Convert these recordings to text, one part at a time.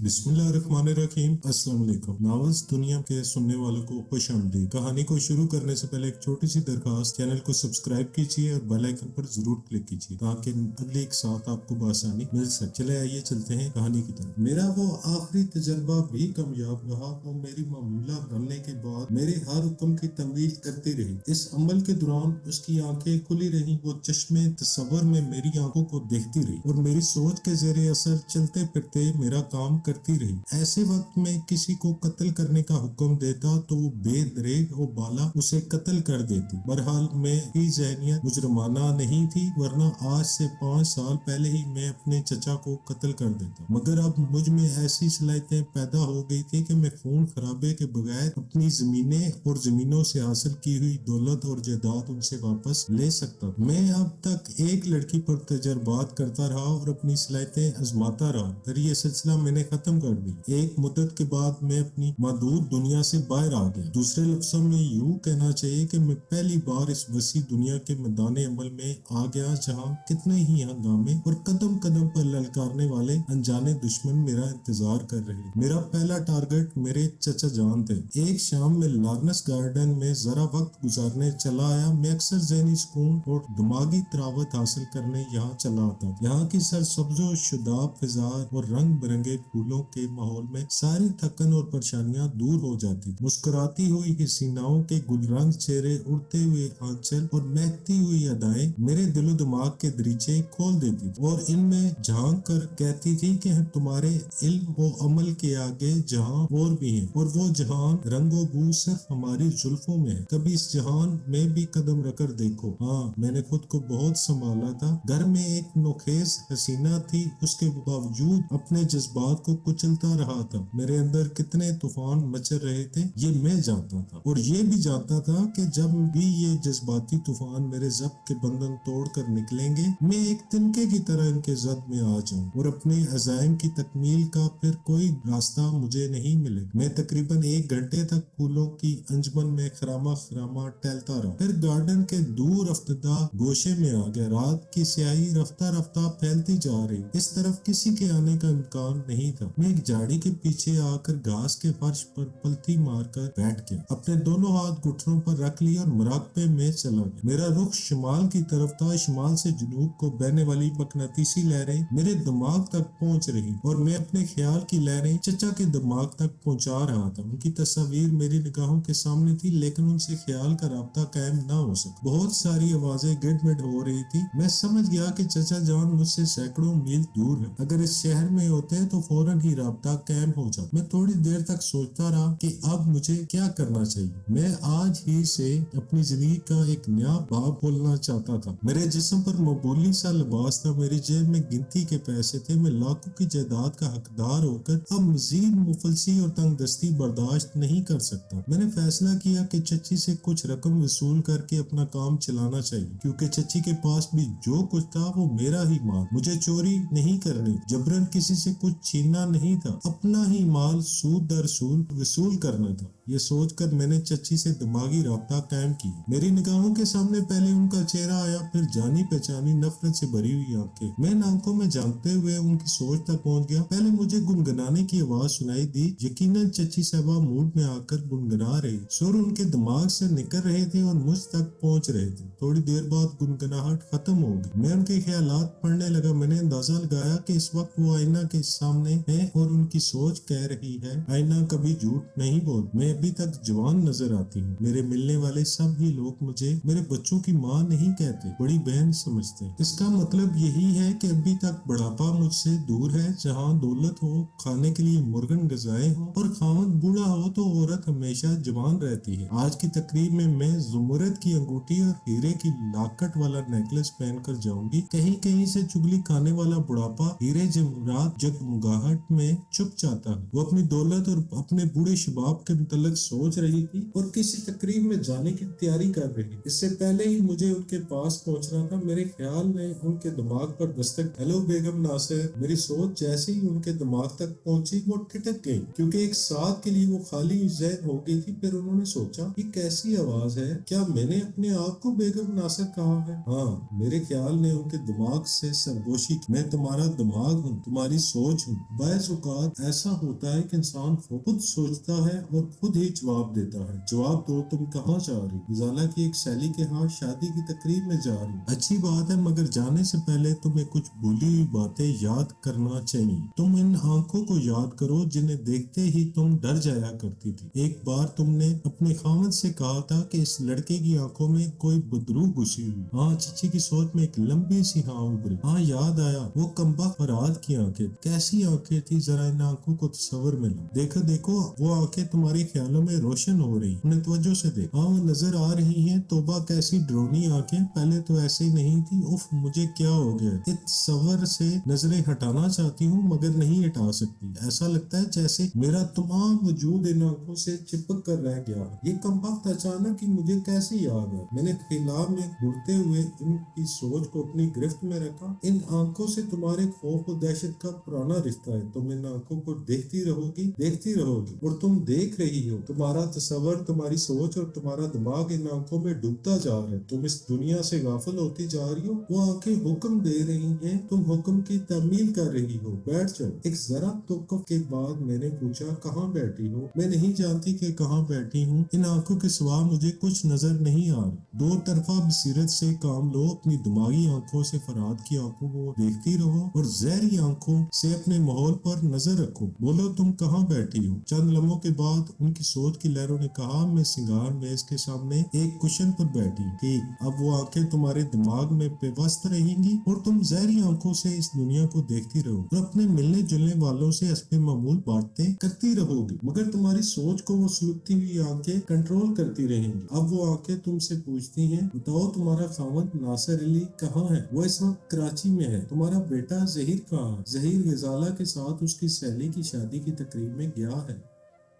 बिस्मिल्लाहिर्रहमानिर्रहीम। अस्सलाम वालेकुम। नावल्स दुनिया के सुनने वालों को खुश आमदीद। कहानी को शुरू करने से पहले एक छोटी सी दरखास्त, चैनल को सब्सक्राइब कीजिए और बेल आइकन पर जरूर क्लिक कीजिए ताकि अगले एक साथ आपको बआसानी मिल सके। चले आइए चलते हैं कहानी की तरफ। मेरा वो आखिरी तजर्बा भी कामयाब रहा। वो मेरी मामूला बनने के बाद मेरे हर हुक्म की तमवील करती रही। इस अमल के दौरान उसकी आंखें खुली रही। वो चश्मे तसव्वुर में मेरी आंखों को देखती रही और मेरी सोच के जेरे असर चलते फिरते मेरा काम करती रही। ऐसे वक्त में किसी को कत्ल करने का हुक्म देता तो वो बेदरेग और बाला उसे कत्ल कर देती। बहरहाल मेरी ज़हनियत मुजरमाना नहीं थी, वरना आज से 5 साल पहले ही मैं अपने चचा को कत्ल कर देता। मगर अब मुझ में ऐसी सलाहियतें पैदा हो गई थी कि मैं खून खराबे के बगैर अपनी जमीनें और जमीनों से हासिल की हुई दौलत और जायदाद उनसे वापस ले सकता। मैं अब तक एक लड़की पर तजर्बात करता रहा और अपनी सलाहियतें आजमाता रहा, फिर ये सिलसिला मैंने खत्म कर दी। एक मुद्दत के बाद मैं अपनी महदूद दुनिया से बाहर आ गया। दूसरे लफ्जों में यूं कहना चाहिए कि मैं पहली बार इस वसी दुनिया के मैदान अमल में आ गया जहां कितने ही हंगामे और कदम कदम पर ललकारने वाले अनजाने दुश्मन मेरा इंतजार कर रहे। मेरा पहला टारगेट मेरे चचा जान थे। एक शाम में लार्नस गार्डन में जरा वक्त गुजारने चला आया। मैं अक्सर ज़हनी सुकून और दिमागी तरावत हासिल करने यहाँ चला आता। यहाँ की सरसब्जो शुदाब फिजा और रंग बिरंगे फूलों के माहौल में सारी थकन और परेशानियां दूर हो जाती। मुस्कुराती हुई हसीनाओं के गुलरंग चेहरे, उड़ते हुए आंचल और महकती हुई अदाएं मेरे दिलो दिमाग के दरीचे खोल देती और इनमें झांक कर कहती थी कि तुम्हारे इल्म व अमल के आगे जहां और भी है, और वो जहान रंगो बू सिर्फ हमारी जुल्फों में है। कभी इस जहान में भी कदम रखकर देखो। हाँ, मैंने खुद को बहुत संभाला था। घर में एक नोखेज हसीना थी, उसके बावजूद अपने जज्बात को कुचलता रहा था। मेरे अंदर कितने तूफान मचल रहे थे ये मैं जानता था, और ये भी जानता था कि जब भी ये जज्बाती तूफान मेरे ज़ब्त के बंधन तोड़कर निकलेंगे, मैं एक तिनके की तरह इनके जद में आ जाऊं और अपने अज़ाइम की तकमील का फिर कोई रास्ता मुझे नहीं मिले। मैं तकरीबन 1 घंटे तक फूलों की अंजुमन में खरामा खरामा टहलता रहा, फिर गार्डन के दूर अफ्तदा गोशे में आ गया। रात की स्याही रफ्ता रफ्ता फैलती जा रही। इस तरफ किसी के आने का इम्कान नहीं था। मैं एक झाड़ी के पीछे आकर घास के फर्श पर पलथी मारकर बैठ गया। अपने दोनों हाथ घुटनों पर रख लिए और मुराकबे में चला गया। मेरा रुख शिमाल की तरफ था। शिमाल से जुनूब को बहने वाली मकनातीसी लहरें मेरे दिमाग तक पहुंच रही और मैं अपने ख्याल की लहरें चचा के दिमाग तक पहुंचा रहा था। उनकी तस्वीर मेरी निगाहों के सामने थी, लेकिन उनसे ख्याल का राब्ता कायम न हो सका। बहुत सारी आवाजें गिड़मिड़ हो रही थी। मैं समझ गया कि चचा जान मुझसे सैकड़ों मील दूर है। अगर इस शहर में होते तो फौरन ही राब्ता कायम हो जाता। मैं थोड़ी देर तक सोचता रहा कि अब मुझे क्या करना चाहिए। मैं आज ही से अपनी जिंदगी का एक नया बाब खोलना चाहता था। मेरे जिस्म पर मामूली सा लिबास था, मेरी जेब में गिनती के पैसे थे। मैं लाखों की जायदाद का हकदार होकर अब मजीद मुफलसी और तंगदस्ती बर्दाश्त नहीं कर सकता। मैंने फैसला किया कि चची से कुछ रकम वसूल करके अपना काम चलाना चाहिए, क्योंकि चची के पास भी जो कुछ था वो मेरा ही माल। मुझे चोरी नहीं करनी, जबरन किसी से कुछ छीनना नहीं था, अपना ही माल सूद दर सूद वसूल करना था। ये सोचकर मैंने चची से दिमागी राब्ता कायम किया। मेरी निगाहों के सामने पहले उनका चेहरा आया, फिर जानी पहचानी नफरत से भरी हुई आंखें। मैं इन आंखों में झांकते हुए उनकी सोच तक पहुंच गया। पहले मुझे गुनगुनाने की आवाज सुनाई दी। यकीनन चची साहबा मूड में आकर गुनगुना रही। सुर उनके दिमाग से निकल रहे थे और मुझ तक पहुंच रहे थे। थोड़ी देर बाद गुनगुनाहट खत्म हो गई। मैं उनके ख्यालात पढ़ने लगा। मैंने अंदाजा लगाया कि इस वक्त वो आईना के सामने है और उनकी सोच कह रही है, आईना कभी झूठ नहीं बोल। मैं अभी तक जवान नजर आती हूँ। मेरे मिलने वाले सब ही लोग मुझे मेरे बच्चों की माँ नहीं कहते, बड़ी बहन समझते। इसका मतलब यही है कि अभी तक बुढ़ापा मुझसे दूर है। जहाँ दौलत हो, खाने के लिए मुर्गन गजाएं हो और खावंद बूढ़ा हो तो औरत हमेशा जवान रहती है। आज की तकरीब में मैं ज़ुमरद की अंगूठी और हीरे की लाकट वाला नेकलेस पहनकर जाऊंगी। कहीं कहीं से चुगली खाने वाला बुढ़ापा हीरे जमरात जगमगाहट में चुप जाता है। वो अपनी दौलत और अपने बूढ़े शबाब के मुतल्लिक मुतल्लिक सोच रही थी और किसी तकरीब में जाने की तैयारी कर रही थी। इससे पहले ही मुझे उनके पास पहुंचना था, मेरे ख्याल में उनके दिमाग पर दस्तक। हेलो बेगम नासिर। मेरी सोच जैसे ही उनके दिमाग तक पहुंची वो ठिठक गई, क्योंकि एक साथ के लिए वो खाली ज़हन हो गई थी। फिर उन्होंने सोचा, ये कैसी आवाज है? क्या मैंने अपने आप को बेगम नासिर कहा है? हाँ, मेरे ख्याल ने उनके दिमाग से सरगोशी की। मैं तुम्हारा दिमाग हूँ, तुम्हारी सोच हूँ। बाज़ औक़ात ऐसा होता है कि इंसान खुद सोचता है और खुद ही जवाब देता है। जवाब दो, तुम कहाँ जा रही? गजाला की एक सहेली के यहाँ शादी की तकरीब में जा रही। अच्छी बात है, मगर जाने से पहले तुम्हें कुछ भूली हुई बातें याद करना चाहिए। तुम इन आंखों को याद करो जिन्हें देखते ही तुम डर जाया करती थी। एक बार तुमने अपने खामद से कहा था कि इस लड़के की आंखों में कोई बदरू घुसी हुई। हाँ, चची की सोच में एक लंबी सी हाँ उभरी। हाँ, याद आया, वो कमबख्त फरहाद की आंखें। कैसी आंखें थी, जरा इन आंखों को तस्वर में लो। देखो देखो, वो आंखें तुम्हारे ख्यालों में रोशन हो रही। उन्हें तवज्जो से देखो। हाँ, वो नजर आ रही हैं। तौबा, कैसी ड्रोनी आंखें, पहले तो ऐसे नहीं थी। उफ, मुझे क्या हो गया? इस तस्वर से नजरें हटाना चाहती हूँ मगर नहीं हटा सकती। ऐसा लगता है जैसे मेरा तमाम वजूद इन आंखों से चिपक कर रह गया। ये कमबख्त अचानक ही मुझे कैसे याद है? मैंने खिलाफ में घुरते हुए इनकी सोच को अपनी गिरफ्त में रखा। इन आंखों से तुम्हारे खौफ और दहशत का पुराना रिश्ता है। तुम इन आंखों को देखती रहोगी और तुम देख रही हो। तुम्हारा तस्वर, तुम्हारी सोच और तुम्हारा दिमाग इन आंखों में डूबता जा रहा है। तुम इस दुनिया से गाफिल होती जा रही हो। वो आंखें हुक्म दे रही हैं, तुम हुक्म की तामील कर रही हो। बैठ जाओ। एक जरा तवक्कुफ के बाद मैंने पूछा, कहाँ बैठी हो? मैं नहीं जानती कि कहाँ बैठी हूँ। इन आंखों के सिवा मुझे कुछ नजर नहीं आ रहा। दो तरफा बसीरत से काम लो। अपनी दिमागी आंखों से फरहाद की आंखों को देखती रहो और जहरी आंखों से अपने माहौल पर नजर रखो। बोलो, तुम कहाँ बैठी हो? चंद लम्हों के बाद उनकी सोच की लहरों ने कहा, मैं सिंगार मेज के सामने एक कुशन पर बैठी। ठीक, अब वो आंखें तुम्हारे दिमाग में पेवस्त रहेंगी और तुम जहरी आंखों से इस दुनिया को देखती रहो और अपने मिलने जुलने वालों से हस्बे मामूल बातें करती रहोगी, मगर तुम्हारी सोच को वो सुलगती हुई आंखें कंट्रोल करती रहेंगी। अब वो आंखें तुमसे पूछती हैं, बताओ तुम्हारा खावंद नासिर अली कहाँ है? वो इस वक्त कराची में है। तुम्हारा बेटा जहीर कहाँ है? जहीर गजाला के साथ उसकी सहेली की शादी की तकरीब में गया है।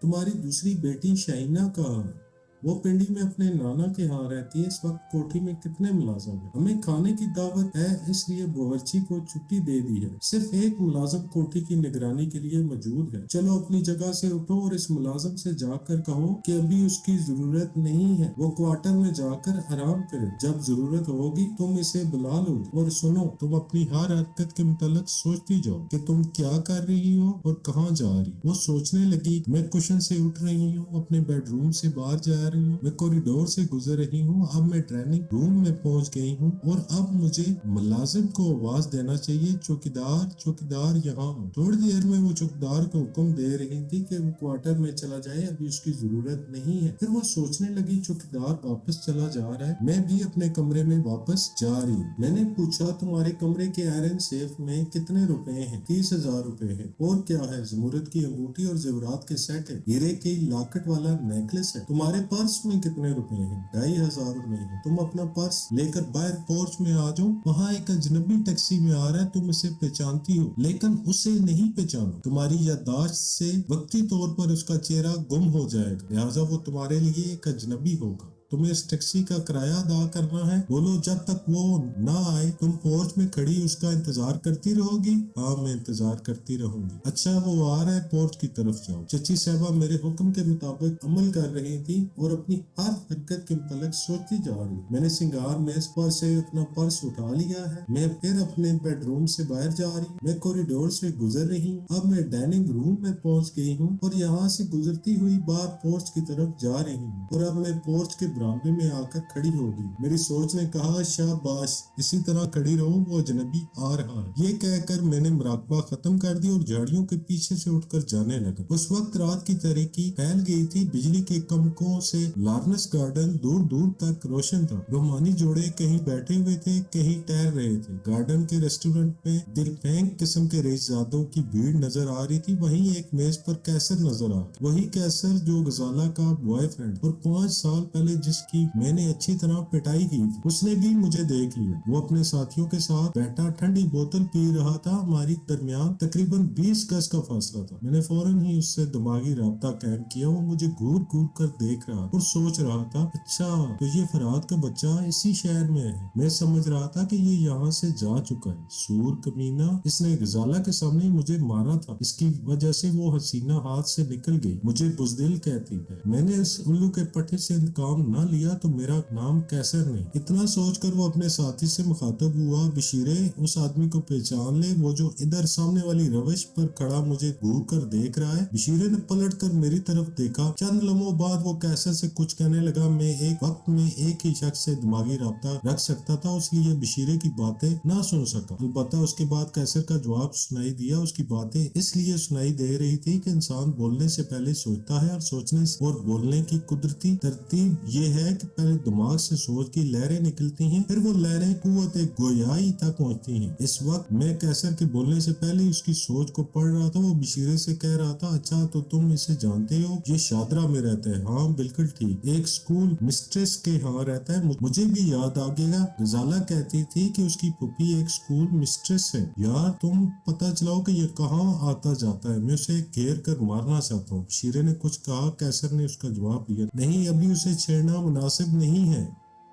तुम्हारी दूसरी बेटी शाइना कहाँ है? वो पिंडी में अपने नाना के यहाँ रहती है। इस वक्त कोठी में कितने मुलाजिम हैं? हमें खाने की दावत है, इसलिए बावर्ची को छुट्टी दे दी है। सिर्फ एक मुलाजिम कोठी की निगरानी के लिए मौजूद है। चलो अपनी जगह से उठो और इस मुलाजिम से जाकर कहो कि अभी उसकी जरूरत नहीं है, वो क्वार्टर में जाकर आराम करे। जब जरूरत होगी तुम इसे बुला लो। और सुनो, तुम अपनी हर हरकत के मुतालिक सोचती जाओ कि तुम क्या कर रही हो और कहाँ जा रही। वो सोचने लगी, मैं कुशन से उठ रही हूँ, अपने बेडरूम से बाहर जा रही हूँ, मैं कॉरिडोर से गुजर रही हूँ, अब मैं ट्रेनिंग रूम में पहुंच गई हूँ और अब मुझे मुलाजिम को आवाज देना चाहिए, चौकीदार चौकीदार यहाँ। थोड़ी देर में वो चौकीदार को हुक्म दे रही थी कि वो क्वार्टर में चला जाए, अभी उसकी जरूरत नहीं है। फिर वो सोचने लगी, चौकीदार वापस चला जा रहा है, मैं भी अपने कमरे में वापस जा रही हूँ। मैंने पूछा, तुम्हारे कमरे के आयरन सेफ में कितने रुपए हैं? 30,000 रुपए है। और क्या है? जमूरत की अंगूठी और जेवरात के सेट है, हीरे की लॉकेट वाला नेकलेस है। तुम्हारे पर्स में कितने रुपए हैं? 2,500 रुपए हैं। तुम अपना पर्स लेकर बाहर पोर्च में आ जाओ, वहाँ एक अजनबी टैक्सी में आ रहा है, तुम उसे पहचानती हो लेकिन उसे नहीं पहचानो। तुम्हारी याददाश्त से वक्ती तौर पर उसका चेहरा गुम हो जाएगा, लिहाजा वो तुम्हारे लिए एक अजनबी होगा। तुम्हें इस टैक्सी का किराया अदा करना है। बोलो, जब तक वो ना आए तुम पोर्च में खड़ी उसका इंतजार करती रहोगी? हाँ, मैं इंतजार करती रहूंगी। अच्छा, वो आ रहा है, पोर्च की तरफ जाओ। चची साहबा मेरे हुक्म के मुताबिक अमल कर रही थी और अपनी हर हरकत के मुताबिक सोचती जा रही। मैंने सिंगार मेज पर से अपना पर्स उठा लिया है। मैं फिर अपने बेडरूम से बाहर जा रही। मैं कॉरिडोर से गुजर रही हूँ। अब मैं डाइनिंग रूम में पहुंच गई हूँ और यहाँ से गुजरती हुई बाहर पोर्च की तरफ जा रही हूँ और अब मैं पोर्च के बरामदे में आकर खड़ी हो गई। मेरी सोच ने कहा, शाबाश, इसी तरह खड़ी रहो, वो अजनबी आ रहा है। ये कहकर मैंने मुराकबा खत्म कर दी और झाड़ियों के पीछे से उठकर जाने लगा। उस वक्त रात की तारीकी फैल गई थी। बिजली के कमकों से लार्नस गार्डन दूर दूर तक रोशन था। रूहानी जोड़े कहीं बैठे हुए थे, कहीं टहल रहे थे। गार्डन के रेस्टोरेंट में दिलफेंग किस्म के रईसजादों की भीड़ नजर आ रही थी। वहीं एक मेज पर कैसर नजर आ, वही कैसर जो गजाला का बॉयफ्रेंड और 5 साल पहले जिसकी मैंने अच्छी तरह पिटाई की थी, उसने भी मुझे देख लिया। वो अपने साथियों के साथ बैठा ठंडी बोतल पी रहा था। हमारी दरमियान तकरीबन 20 गज का फासला था। मैंने फौरन ही उससे दिमागी राब्ता कायम किया। वो मुझे घूर घूर कर देख रहा और सोच रहा था, अच्छा तो ये फराद का बच्चा इसी शहर में है। मैं समझ रहा था कि ये यहाँ से जा चुका है। सूर कमीना, इसने गजाला के सामने मुझे मारा था, इसकी वजह से वो हसीना हाथ से निकल गई। मुझे बुजदिल कहती है। मैंने इस उल्लू के पट्टे से इंतकाम न लिया तो मेरा नाम कैसर नहीं। इतना सोचकर वो अपने साथी से मुखातब हुआ, बशीरे उस आदमी को पहचान ले, वो जो इधर सामने वाली रविश पर खड़ा मुझे घूर कर देख रहा है। बशीरे ने पलट कर मेरी तरफ देखा। चंद लम्हों बाद वो कैसर से कुछ कहने लगा। मैं एक वक्त में एक ही शख्स से दिमागी राब्ता रख सकता था, इसलिए बशीरे की बातें ना सुन सका। अलबत्ता उसके बाद कैसर का जवाब सुनाई दिया। उसकी बातें इसलिए सुनाई दे रही थी कि इंसान बोलने से पहले सोचता है और सोचने और बोलने की कुदरती तरतीब ये है कि पहले दिमाग से सोच की लहरें निकलती हैं, फिर वो लहरें कुव्वत गोयाई तक पहुंचती हैं। इस वक्त मैं कैसर के बोलने से पहले उसकी सोच को पढ़ रहा था। वो बशीरे से कह रहा था, अच्छा तो तुम इसे जानते हो, ये शादरा में रहता है। हाँ बिल्कुल ठीक, एक स्कूल मिस्ट्रेस के यहाँ रहता है। मुझे भी याद आ गया, गजाला कहती थी कि उसकी पुप्पी एक स्कूल मिस्ट्रेस है। यार तुम पता चलाओ कि ये कहाँ आता जाता है, मैं उसे घेर कर मारना चाहता हूँ। बशीरे ने कुछ कहा, कैसर ने उसका जवाब दिया, नहीं अभी उसे छेड़ना मुनासिब नहीं है,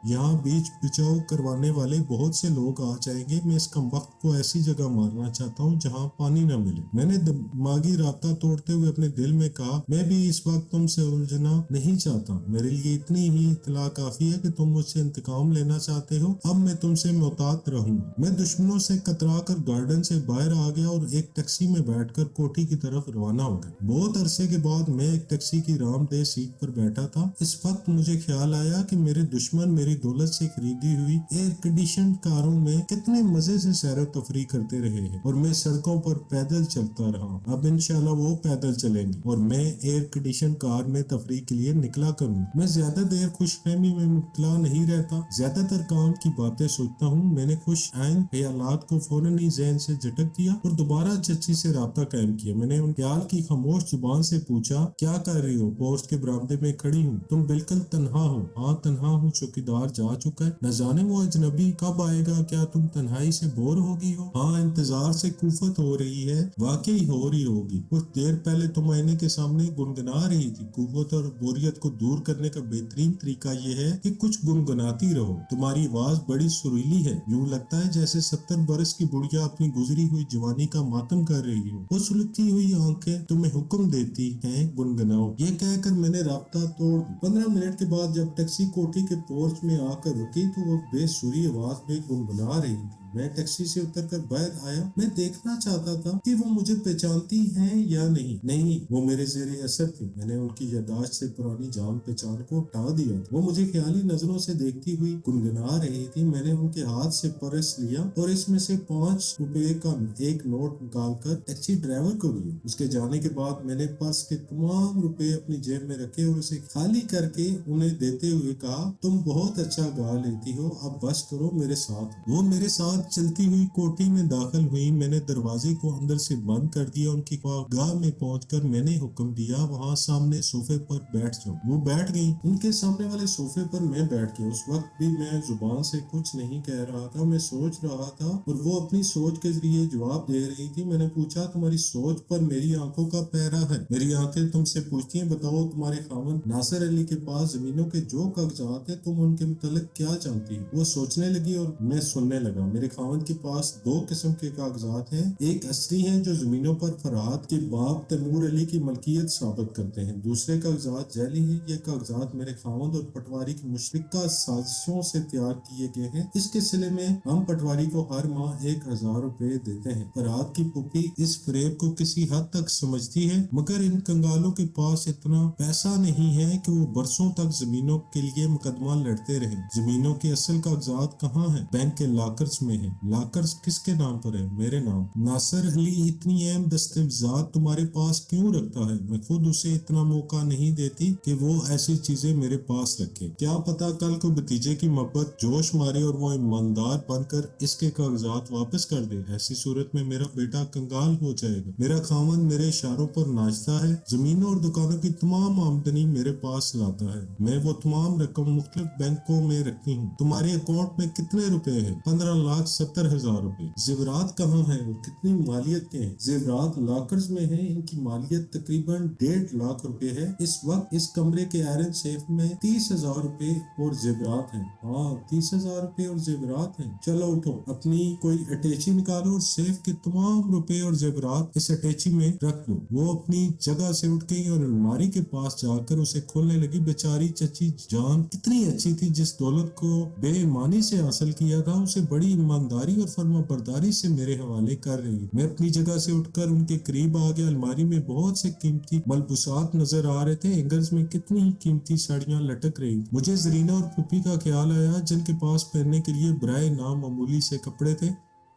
यहाँ बीच बचाव करवाने वाले बहुत से लोग आ जाएंगे। मैं इस कमबख्त को ऐसी जगह मारना चाहता हूँ जहाँ पानी न मिले। मैंने दिमागी राब्ता तोड़ते हुए अपने दिल में कहा, मैं भी इस वक्त तुमसे उलझना नहीं चाहता। मेरे लिए इतनी ही इत्तला काफी है कि तुम मुझसे इंतकाम लेना चाहते हो। अब मैं तुमसे मोहतात रहूंगा। मैं दुश्मनों से कतरा कर गार्डन से बाहर आ गया और एक टैक्सी में बैठकर कोठी की तरफ रवाना हो गया। बहुत अरसे के बाद मैं एक टैक्सी की रामदेह सीट पर बैठा था। इस वक्त मुझे ख्याल आया कि मेरे दुश्मन मेरी दौलत से खरीदी हुई एयर कंडीशन कारों में कितने मजे से सैर तफरी करते रहे हैं और मैं सड़कों पर पैदल चलता रहा। अब इंशाल्लाह वो पैदल चलेंगे और मैं एयर कंडीशन कार में तफरी के लिए निकला करूँ। मैं ज्यादा देर खुशफहमी में मुब्तला नहीं रहता, ज्यादातर काम की बातें सोचता हूँ। मैंने खुश आइन ख्यालात को फौरन ही ज़हन से झटक दिया और दोबारा चच्ची से राब्ता कायम किया। मैंने उन ख्याल की खामोश जुबान से पूछा, क्या कर रही हो? पोस्ट के बरामदे में खड़ी हूँ। तुम बिल्कुल तन्हा हो? हाँ तन्हा हूँ, चौकीदार जा चुका है। न जाने वो अजनबी कब आएगा। क्या तुम तन्हाई से बोर होगी हो? हाँ इंतजार से कुफत हो रही है। वाकई हो रही होगी। कुछ देर पहले तुम आईने के सामने गुनगुना रही थी। कुफत और बोरियत को दूर करने का बेहतरीन तरीका ये है कि कुछ गुनगुनाती रहो। तुम्हारी आवाज बड़ी सुरीली है, यूं लगता है जैसे 70 बरस की बुढ़िया अपनी गुजरी हुई जवानी का मातम कर रही हो। वो सुलगती हुई आंखें तुम्हें हुक्म देती हैं, गुनगुनाओ। ये कहकर मैंने राब्ता तोड़ दी। 15 मिनट के बाद जब टैक्सी कोठी के पोर्च में आकर रुकी तो वो बेसुरी आवाज में गुनगुना रही थी। मैं टैक्सी से उतरकर बाहर आया। मैं देखना चाहता था कि वो मुझे पहचानती हैं या नहीं। नहीं, वो मेरे ज़ेरे असर थी। मैंने उनकी याददाश्त से पुरानी जान पहचान को हटा दिया था। वो मुझे ख्याली नजरों से देखती हुई गुनगुना रही थी। मैंने उनके हाथ से पर्स लिया और इसमें से 5 रुपए का एक नोट निकालकर टैक्सी ड्राइवर को दिया। उसके जाने के बाद मैंने पर्स के तमाम रुपए अपनी जेब में रखे और उसे खाली करके उन्हें देते हुए कहा, तुम बहुत अच्छा गा लेती हो, अब बस करो, मेरे साथ। वो मेरे साथ चलती हुई कोठी में दाखिल हुई। मैंने दरवाजे को अंदर से बंद कर दिया। उनकी ख्वाहगाह में पहुंचकर मैंने हुक्म दिया, वहां सामने सोफे पर बैठ जाओ। वो बैठ गई। उनके सामने वाले सोफे पर मैं बैठ गया। उस वक्त भी मैं जुबान से कुछ नहीं कह रहा था, मैं सोच रहा था और वो अपनी सोच के जरिए जवाब दे रही थी। मैंने पूछा, तुम्हारी सोच पर मेरी आंखों का पहरा है। मेरी आंखें तुमसे पूछती हैं, बताओ तुम्हारे खामन नासिर अली के पास जमीनों के जो कागजात है, तुम उनके मुतालिक क्या जानती हो? वो सोचने लगी और मैं सुनने लगा। मेरे खामन के पास 2 किस्म के कागजात हैं। एक असली हैं जो जमीनों पर फरहाद के बाप तैमूर अली की मलकियत साबित करते हैं। दूसरे कागजात जैली हैं। ये कागजात मेरे खामन और पटवारी की मुशतरका साजिशों से तैयार किए गए हैं। इसके सिले में हम पटवारी को हर माह 1000 रुपए देते हैं। फरहाद की पुप्पी इस फरेब को किसी हद तक समझती है, मगर इन कंगालों के पास इतना पैसा नहीं है कि वो बरसों तक जमीनों के लिए मुकदमा लड़ते रहे। जमीनों के असल कागजात कहाँ हैं? बैंक के लॉकर्स में हैं? लाकर्स किसके नाम पर है? मेरे नाम। नासिर अली इतनी अहम दस्तावेजात तुम्हारे पास क्यों रखता है? मैं खुद उसे इतना मौका नहीं देती कि वो ऐसी चीजें मेरे पास रखे। क्या पता कल को भतीजे की मोहब्बत जोश मारे और वो ईमानदार बनकर इसके कागजात वापस कर दे। ऐसी सूरत में मेरा बेटा कंगाल हो जाएगा। मेरा खामन मेरे इशारों पर नाचता है, जमीनों और दुकानों की तमाम आमदनी मेरे पास लाता है। मैं वो तमाम रकम मुख्तलिफ बैंकों में रखती हूँ। तुम्हारे अकाउंट में कितने रुपए हैं? 15,70,000 रुपए। जेवरात कहाँ है और कितनी मालियत के हैं? जेवरात लॉकर्स में है। इनकी मालियत तकरीबन 1.5 लाख रुपए है। इस वक्त इस कमरे के आयरन सेफ में 30,000 रुपए और जेवरात हैं। हाँ, 30,000 रुपए और जेवरात हैं। चलो उठो, अपनी कोई अटैची निकालो और सेफ के तमाम रुपए और जेवरात इस अटैची में रख दो। वो अपनी जगह से उठ गई और अलमारी के पास जाकर उसे खोलने लगी। बेचारी चची जान कितनी अच्छी थी, जिस दौलत को बेईमानी से हासिल किया था उसे बड़ी ईमानदारी और फर्माबरदारी से मेरे हवाले कर रही। मैं अपनी जगह से उठकर उनके करीब आ गया। अलमारी में बहुत से कीमती मलबूसात नजर आ रहे थे। हैंगर्स में कितनी ही कीमती साड़ियां लटक रही। मुझे जरीना और पुप्पी का ख्याल आया, जिनके पास पहनने के लिए बराए नाम मामूली से कपड़े थे।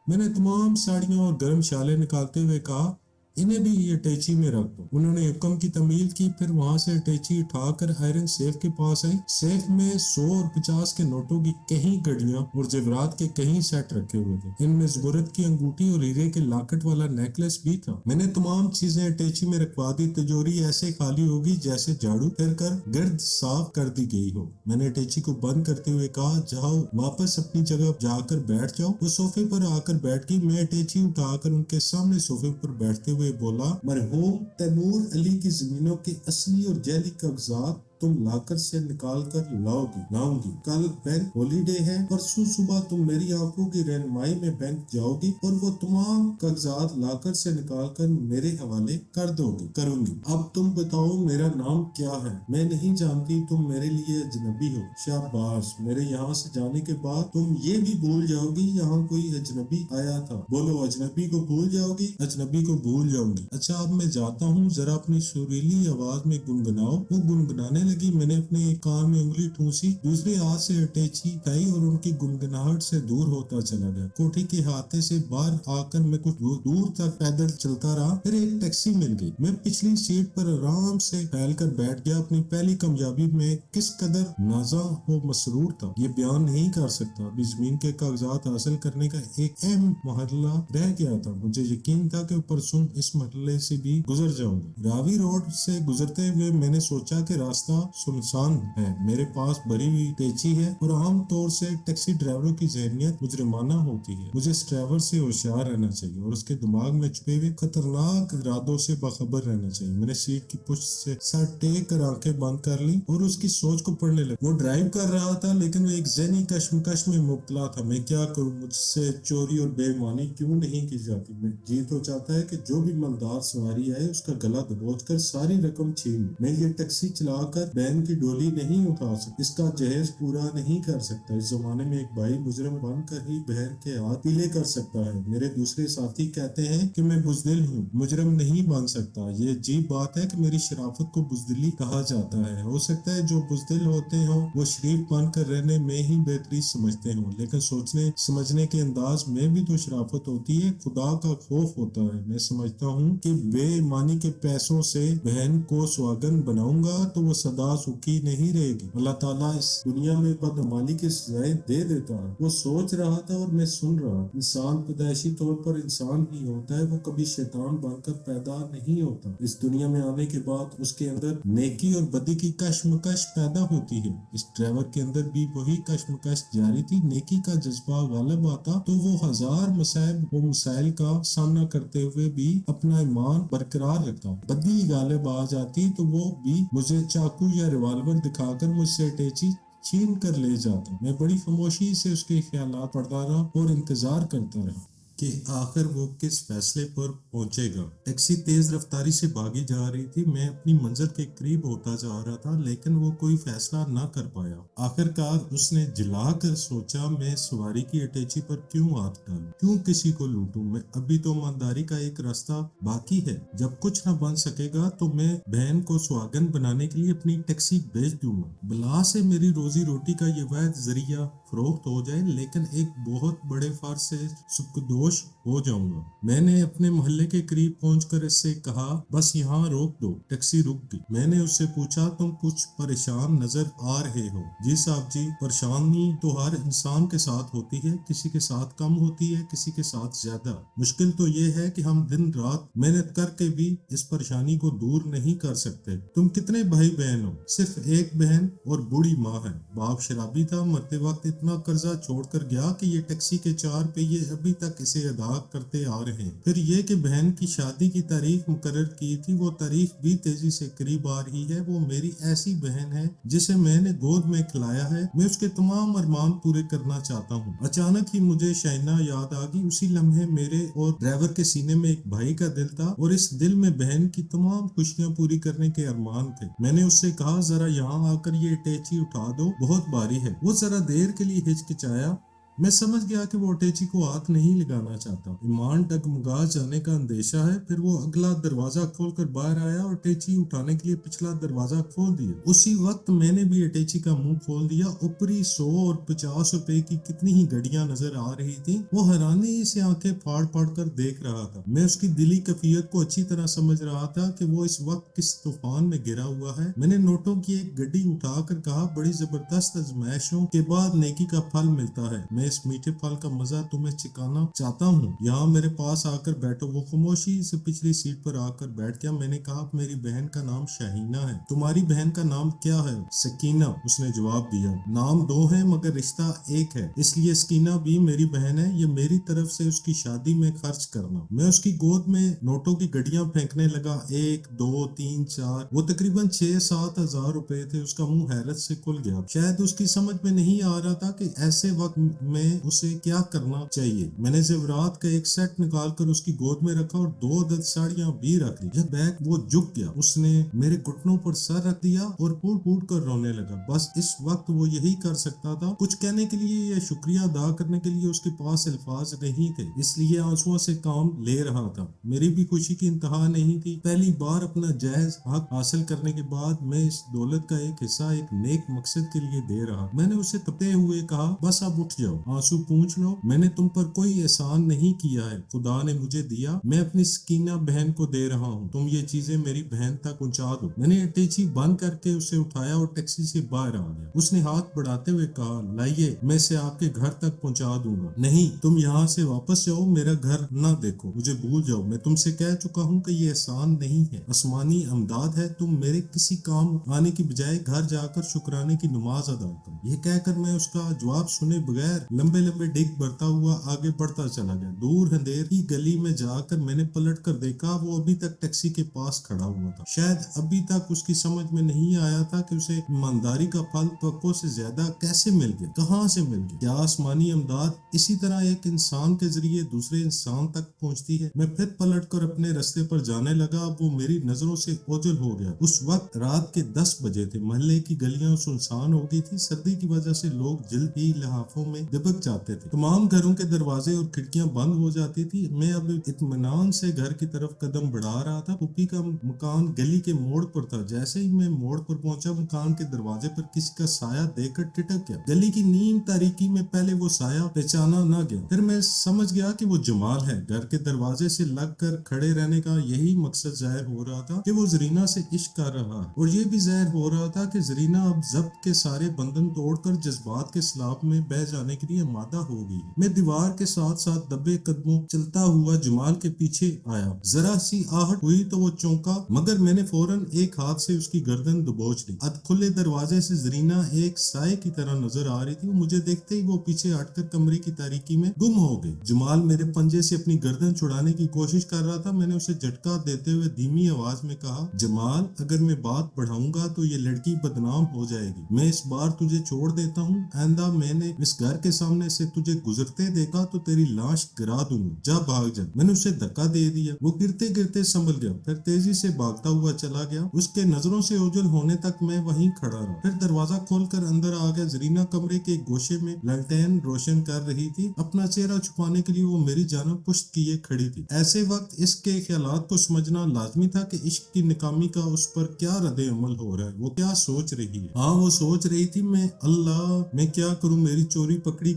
मैंने तमाम साड़ियां और गर्म शालें निकालते हुए कहा, इन्हें भी ये अटैची में रख दो। उन्होंने हुक्म की तमील की। फिर वहां से अटैची उठाकर आयरन सेफ के पास आई। सेफ में 100 और 50 के नोटों की कहीं गड़ियां और जेवरात के कहीं सेट रखे हुए थे। इनमें ज़ुबरत की अंगूठी और हीरे के लॉकेट वाला नेकलेस भी था। मैंने तमाम चीजें अटैची में रखवा दी। तिजोरी ऐसे खाली होगी जैसे झाड़ू फिरकर गर्द साफ कर दी गई हो। मैंने अटैची को बंद करते हुए कहा, जाओ वापस अपनी जगह जाकर बैठ जाओ। वो सोफे पर आकर बैठ गई। मैं अटैची उठाकर उनके सामने सोफे पर बैठते हुए बोला, मरहूम तैमूर अली की जमीनों के असली और जैली कागजात तुम लाकर से निकाल कर लाऊंगी। कल बैंक हॉलीडे है। परसों सुबह तुम मेरी आंखों की रहनुमाई में बैंक जाओगी और वो तमाम कागजात लाकर से निकाल कर मेरे हवाले करूंगी। अब तुम बताओ मेरा नाम क्या है? मैं नहीं जानती, तुम मेरे लिए अजनबी हो। शाबाश, मेरे यहाँ से जाने के बाद तुम ये भी भूल जाओगी यहाँ कोई अजनबी आया था। बोलो, अजनबी को भूल जाओगी? अजनबी को भूल जाऊंगी। अच्छा, अब मैं जाता हूँ, जरा अपनी सुरीली आवाज में गुनगुनाओ। वो गुनगुनाने लगी। मैंने अपने एक कान में उंगली ठूसी, दूसरे हाथ से अटैची उठाई और उनकी गुनगुनाहट से दूर होता चला गया। कोठी के हाथे से बाहर आकर मैं कुछ दूर तक पैदल चलता रहा। फिर एक टैक्सी मिल गई। मैं पिछली सीट पर आराम से फैलकर बैठ गया। अपनी पहली कामयाबी में किस कदर नाज़ा व मसरूर था, ये बयान नहीं कर सकता। अभी जमीन के कागजात हासिल करने का एक अहम मरहला रह गया था। मुझे यकीन था कि परसों इस मरहले से भी गुजर जाऊंगा। रावी रोड से गुजरते हुए मैंने सोचा कि रास्ता सुनसान है। मेरे पास भरी हुई टेची है और आम तौर से टैक्सी ड्राइवरों की जहनियत मुजरिमाना होती है। मुझे इस ड्राइवर से होशियार रहना चाहिए और उसके दिमाग में छुपे हुए खतरनाक इरादों से बाखबर रहना चाहिए। मैंने सीट की पुष्ट से सर टेक कर आंखें बंद कर ली और उसकी सोच को पढ़ने लगा। वो ड्राइव कर रहा था, लेकिन वो एक ज़हनी कश्मकश में मुब्तला था। मैं क्या करूं? मुझसे चोरी और बेईमानी क्यों नहीं की जाती? मैं जी तो चाहता है कि जो भी मालदार सवारी आए उसका गला दबोच कर सारी रकम छीन लूं। मैं ये टैक्सी चलाकर बहन की डोली नहीं उठा सकता, इसका जहेज पूरा नहीं कर सकता। इस जमाने में एक भाई मुजरिम बनकर ही बहन के हाथ पीले कर सकता है। मेरे दूसरे साथी कहते हैं कि मैं बुजदिल हूँ, मुजरिम नहीं बन सकता। ये अजीब बात है कि मेरी शराफत को बुजदिली कहा जाता है। हो सकता है जो बुजदिल होते हो वो शरीफ बनकर रहने में ही बेहतरी समझते हो, लेकिन सोचने समझने के अंदाज में भी तो शराफत होती है, खुदा का खौफ होता है। मैं समझता हूँ कि बेईमानी के पैसों से बहन को सुहागन बनाऊंगा तो वो सदा सुखी नहीं रहेगी। अल्लाह ताला इस दुनिया में बदअमाली की सजाएं दे देता है। वो सोच रहा था और मैं सुन रहा। इंसान पैदाइशी तौर पर इंसान ही होता है, वो कभी शैतान बनकर पैदा नहीं होता। इस दुनिया में आने के बाद उसके अंदर नेकी और बदी की कश्मकश पैदा होती है। इस ड्राइवर के अंदर भी वही कश्मकश जारी थी। नेकी का जज्बा गालिब आता तो वो हजार मसाइब व मसाइल का सामना करते हुए भी अपना ईमान बरकरार रखता। बदी गालिब आ जाती तो वो भी मुझे चाकू या रिवाल्वर दिखाकर मुझसे अटैची छीन कर ले जाता। मैं बड़ी खामोशी से उसके ख्यालात पढ़ता रहा और इंतजार करता रहा। کہ آخر وہ کس فیصلے پر پہنچے گا۔ ٹیکسی تیز رفتاری سے بھاگی جا رہی تھی، میں اپنی منزل کے قریب ہوتا جا رہا تھا لیکن وہ کوئی فیصلہ نہ کر پایا۔ آخر کار اس نے جلا کر سوچا، میں سواری کی اٹیچی پر کیوں ہاتھ ڈالوں، کیوں کسی کو لوٹوں، میں ابھی تو ایمانداری کا ایک راستہ باقی ہے، جب کچھ نہ بن سکے گا تو میں بہن کو سہاگن بنانے کے لیے اپنی ٹیکسی بیچ دوں گا، بلا سے میری روزی روٹی کا یہ واحد ذریعہ فروخت ہو جائے، لیکن ایک بہت بڑے فرض سے سبکدوش ہو جاؤں گا۔ میں نے اپنے محلے کے قریب پہنچ کر اس سے کہا، بس یہاں روک دو۔ ٹیکسی رک گئی۔ میں نے اس سے پوچھا، تم کچھ پریشان نظر آ رہے ہو؟ جی صاحب جی، پریشانی تو ہر انسان کے ساتھ ہوتی ہے، کسی کے ساتھ کم ہوتی ہے، کسی کے ساتھ زیادہ۔ مشکل تو یہ ہے کہ ہم دن رات محنت کر کے بھی اس پریشانی کو دور نہیں کر سکتے۔ تم کتنے بھائی بہن ہو؟ صرف ایک بہن اور بوڑھی ماں ہے۔ باپ شرابی تھا، مرتے وقت اتنا قرضہ چھوڑ کر گیا کہ یہ ٹیکسی کے 4 پہیے ابھی تک اسے ادا کرتے آ رہے ہیں۔ پھر یہ کہ بہن کی شادی کی تاریخ مقرر کی تھی، وہ تاریخ بھی تیزی سے قریب آ رہی ہے۔ وہ میری ایسی بہن ہے جسے میں نے گود میں کھلایا ہے، میں اس کے تمام ارمان پورے کرنا چاہتا ہوں۔ اچانک ہی مجھے شائنہ یاد آ گئی۔ اسی لمحے میرے اور ڈرائیور کے سینے میں ایک بھائی کا دل تھا اور اس دل میں بہن کی تمام خوشیاں پوری کرنے کے ارمان تھے۔ میں نے اس سے کہا، ذرا یہاں آ کر یہ اٹیچی اٹھا دو، بہت بھاری ہے۔ وہ ذرا دیر کے لیے ہچکچایا۔ میں سمجھ گیا کہ وہ اٹیچی کو ہاتھ نہیں لگانا چاہتا۔ ایمان ڈگمگا جانے کا اندیشہ ہے۔ پھر وہ اگلا دروازہ کھول کر باہر آیا اور اٹیچی اٹھانے کے لیے پچھلا دروازہ کھول دیا۔ اسی وقت میں نے بھی اٹیچی کا منہ کھول دیا۔ اوپری 100 اور 50 روپے کی کتنی ہی گھڑیاں نظر آ رہی تھیں۔ وہ حیرانی سے آنکھیں پھاڑ پھاڑ کر دیکھ رہا تھا۔ میں اس کی دلی کیفیت کو اچھی طرح سمجھ رہا تھا کہ وہ اس وقت کس طوفان میں گرا ہوا ہے۔ میں نے نوٹوں کی ایک گڈی اٹھا کر کہا، بڑی زبردست آزمائشوں کے بعد نیکی کا پھل ملتا ہے۔ میں اس میٹھے پھل کا مزہ تمہیں چکھانا چاہتا ہوں۔ یہاں میرے پاس آ کر بیٹھو۔ وہ خاموشی سے پچھلی سیٹ پر آ کر بیٹھ گیا۔ میں نے کہا، میری بہن کا نام شاہینہ ہے۔ تمہاری بہن کا نام کیا ہے؟ سکینہ، اس نے جواب دیا۔ نام 2 ہے مگر رشتہ ایک ہے، اس لیے سکینہ بھی میری بہن ہے۔ یہ میری طرف سے اس کی شادی میں خرچ کرنا۔ میں اس کی گود میں نوٹوں کی گڈیاں پھینکنے لگا۔ 1 2 3 4، وہ تقریباً 6-7 ہزار روپے تھے۔ اس کا منہ حیرت سے کھل گیا۔ شاید اس کی سمجھ میں نہیں آ رہا تھا کہ ایسے وقت میں اسے کیا کرنا چاہیے۔ میں نے زیورات کا ایک سیٹ نکال کر اس کی گود میں رکھا اور 2 عدد ساڑیاں بھی رکھ لی۔ جب بیگ وہ جھک گیا، اس نے میرے گھٹنوں پر سر رکھ دیا اور پھوٹ پھوٹ کر رونے لگا۔ بس اس وقت وہ یہی کر سکتا تھا۔ کچھ کہنے کے لیے یا شکریہ ادا کرنے کے لیے اس کے پاس الفاظ نہیں تھے، اس لیے آنسوؤں سے کام لے رہا تھا۔ میری بھی خوشی کی انتہا نہیں تھی۔ پہلی بار اپنا جائز حق حاصل کرنے کے بعد میں اس دولت کا ایک حصہ ایک نیک مقصد کے لیے دے رہا۔ میں نے اسے تپتے ہوئے کہا، بس اب اٹھ جاؤ، آنسو پونچھ لو۔ میں نے تم پر کوئی احسان نہیں کیا ہے، خدا نے مجھے دیا، میں اپنی سکینہ بہن کو دے رہا ہوں۔ تم یہ چیزیں میری بہن تک پہنچا دو۔ میں نے اٹیچی بند کر کے اسے اٹھایا اور ٹیکسی سے باہر آ گیا۔ اس نے ہاتھ بڑھاتے ہوئے کہا، لائیے، میں اسے آپ کے گھر تک پہنچا دوں گا۔ نہیں، تم یہاں سے واپس جاؤ، میرا گھر نہ دیکھو، مجھے بھول جاؤ۔ میں تم سے کہہ چکا ہوں کہ یہ احسان نہیں ہے، آسمانی امداد ہے۔ تم میرے کسی کام آنے کی بجائے گھر جا کر شکرانے کی نماز ادا کرو۔ یہ کہہ کر میں اس کا جواب سنے بغیر لمبے لمبے ڈگ بھرتا ہوا آگے بڑھتا چلا گیا۔ دور اندھیر کی گلی میں جا کر میں نے پلٹ کر دیکھا، وہ ابھی تک ٹیکسی کے پاس کھڑا ہوا تھا۔ شاید ابھی تک اس کی سمجھ میں نہیں آیا تھا کہ اسے ایمانداری کا پھل توقع سے زیادہ کیسے مل گیا، کہاں سے مل گیا۔ کیا آسمانی امداد اسی طرح ایک انسان کے ذریعے دوسرے انسان تک پہنچتی ہے؟ میں پھر پلٹ کر اپنے رستے پر جانے لگا۔ اب وہ میری نظروں سے اوجھل ہو گیا۔ اس وقت رات کے 10 بجے تھے۔ محلے کی گلیاں سنسان ہو گئی تھی۔ سردی کی وجہ سے لوگ جلد ہی لحافوں میں دبک جاتے تھے۔ تمام گھروں کے دروازے اور کھڑکیاں بند ہو جاتی تھی۔ میں اب اطمینان سے گھر کی طرف قدم بڑھا رہا تھا۔ پھوپھی کا مکان گلی کے موڑ پر تھا۔ جیسے ہی میں موڑ پر پہنچا، مکان کے دروازے پر کسی کا سایہ دیکھ کر ٹٹک گیا۔ گلی کی نیم تاریکی میں پہلے وہ سایہ پہچانا نہ گیا۔ پھر میں سمجھ گیا کہ وہ جمال ہے۔ گھر کے دروازے سے لگ کر کھڑے رہنے کا یہی مقصد ظاہر ہو رہا تھا کہ وہ زرینہ سے عشق کر رہا ہے، اور یہ بھی ظاہر ہو رہا تھا کہ زرینہ اب ضبط کے سارے بندھن توڑ کر جذبات کے سیلاب میں بہہ جانے کے لیے آمادہ ہو گئی ہے۔ میں دیوار کے ساتھ ساتھ دبے قدموں چلتا ہوا جمال کے پیچھے آیا۔ ذرا سی آہٹ ہوئی تو وہ چونکا، مگر میں نے فوراً ایک ہاتھ سے اس کی گردن دبوچ لی۔ اد کھلے دروازے سے زرینہ ایک سائے کی طرح نظر آ رہی تھی۔ مجھے دیکھتے ہی وہ پیچھے ہٹ کر کمرے کی تاریکی میں گم ہو گئی۔ جمال میرے پنجے سے اپنی گردن چھڑانے کی کوشش کر رہا تھا۔ میں نے اسے جھٹکا دیتے ہوئے دھیمی آواز میں کہا، جمال، اگر میں بات بڑھاؤں گا تو یہ لڑکی بدنام ہو جائے گی۔ میں اس بار تجھے چھوڑ دیتا ہوں۔ آئندہ میں نے اس گھر کے सामने से तुझे गुजरते देखा तो तेरी लाश गिरा दूंगा, जा भाग जा। मैंने उसे धक्का दे दिया, वो गिरते गिरते संभल गया, फिर तेजी से भागता हुआ चला गया। उसके नजरों से ओझल होने तक मैं वहीं खड़ा रहा। फिर दरवाजा खोलकर अंदर आ गया। जरीना कमरे के एक गोशे में ललटेन रोशन कर रही थी। अपना चेहरा छुपाने के लिए वो मेरी जानब पुश्त किए खड़ी थी। ऐसे वक्त इसके ख्यालात को समझना लाजमी था कि इश्क की नाकामी का उस पर क्या रद्द अमल हो रहा है, वो क्या सोच रही है। हाँ, वो सोच रही थी, मैं अल्लाह मैं क्या करूं, मेरी चोरी पकड़ी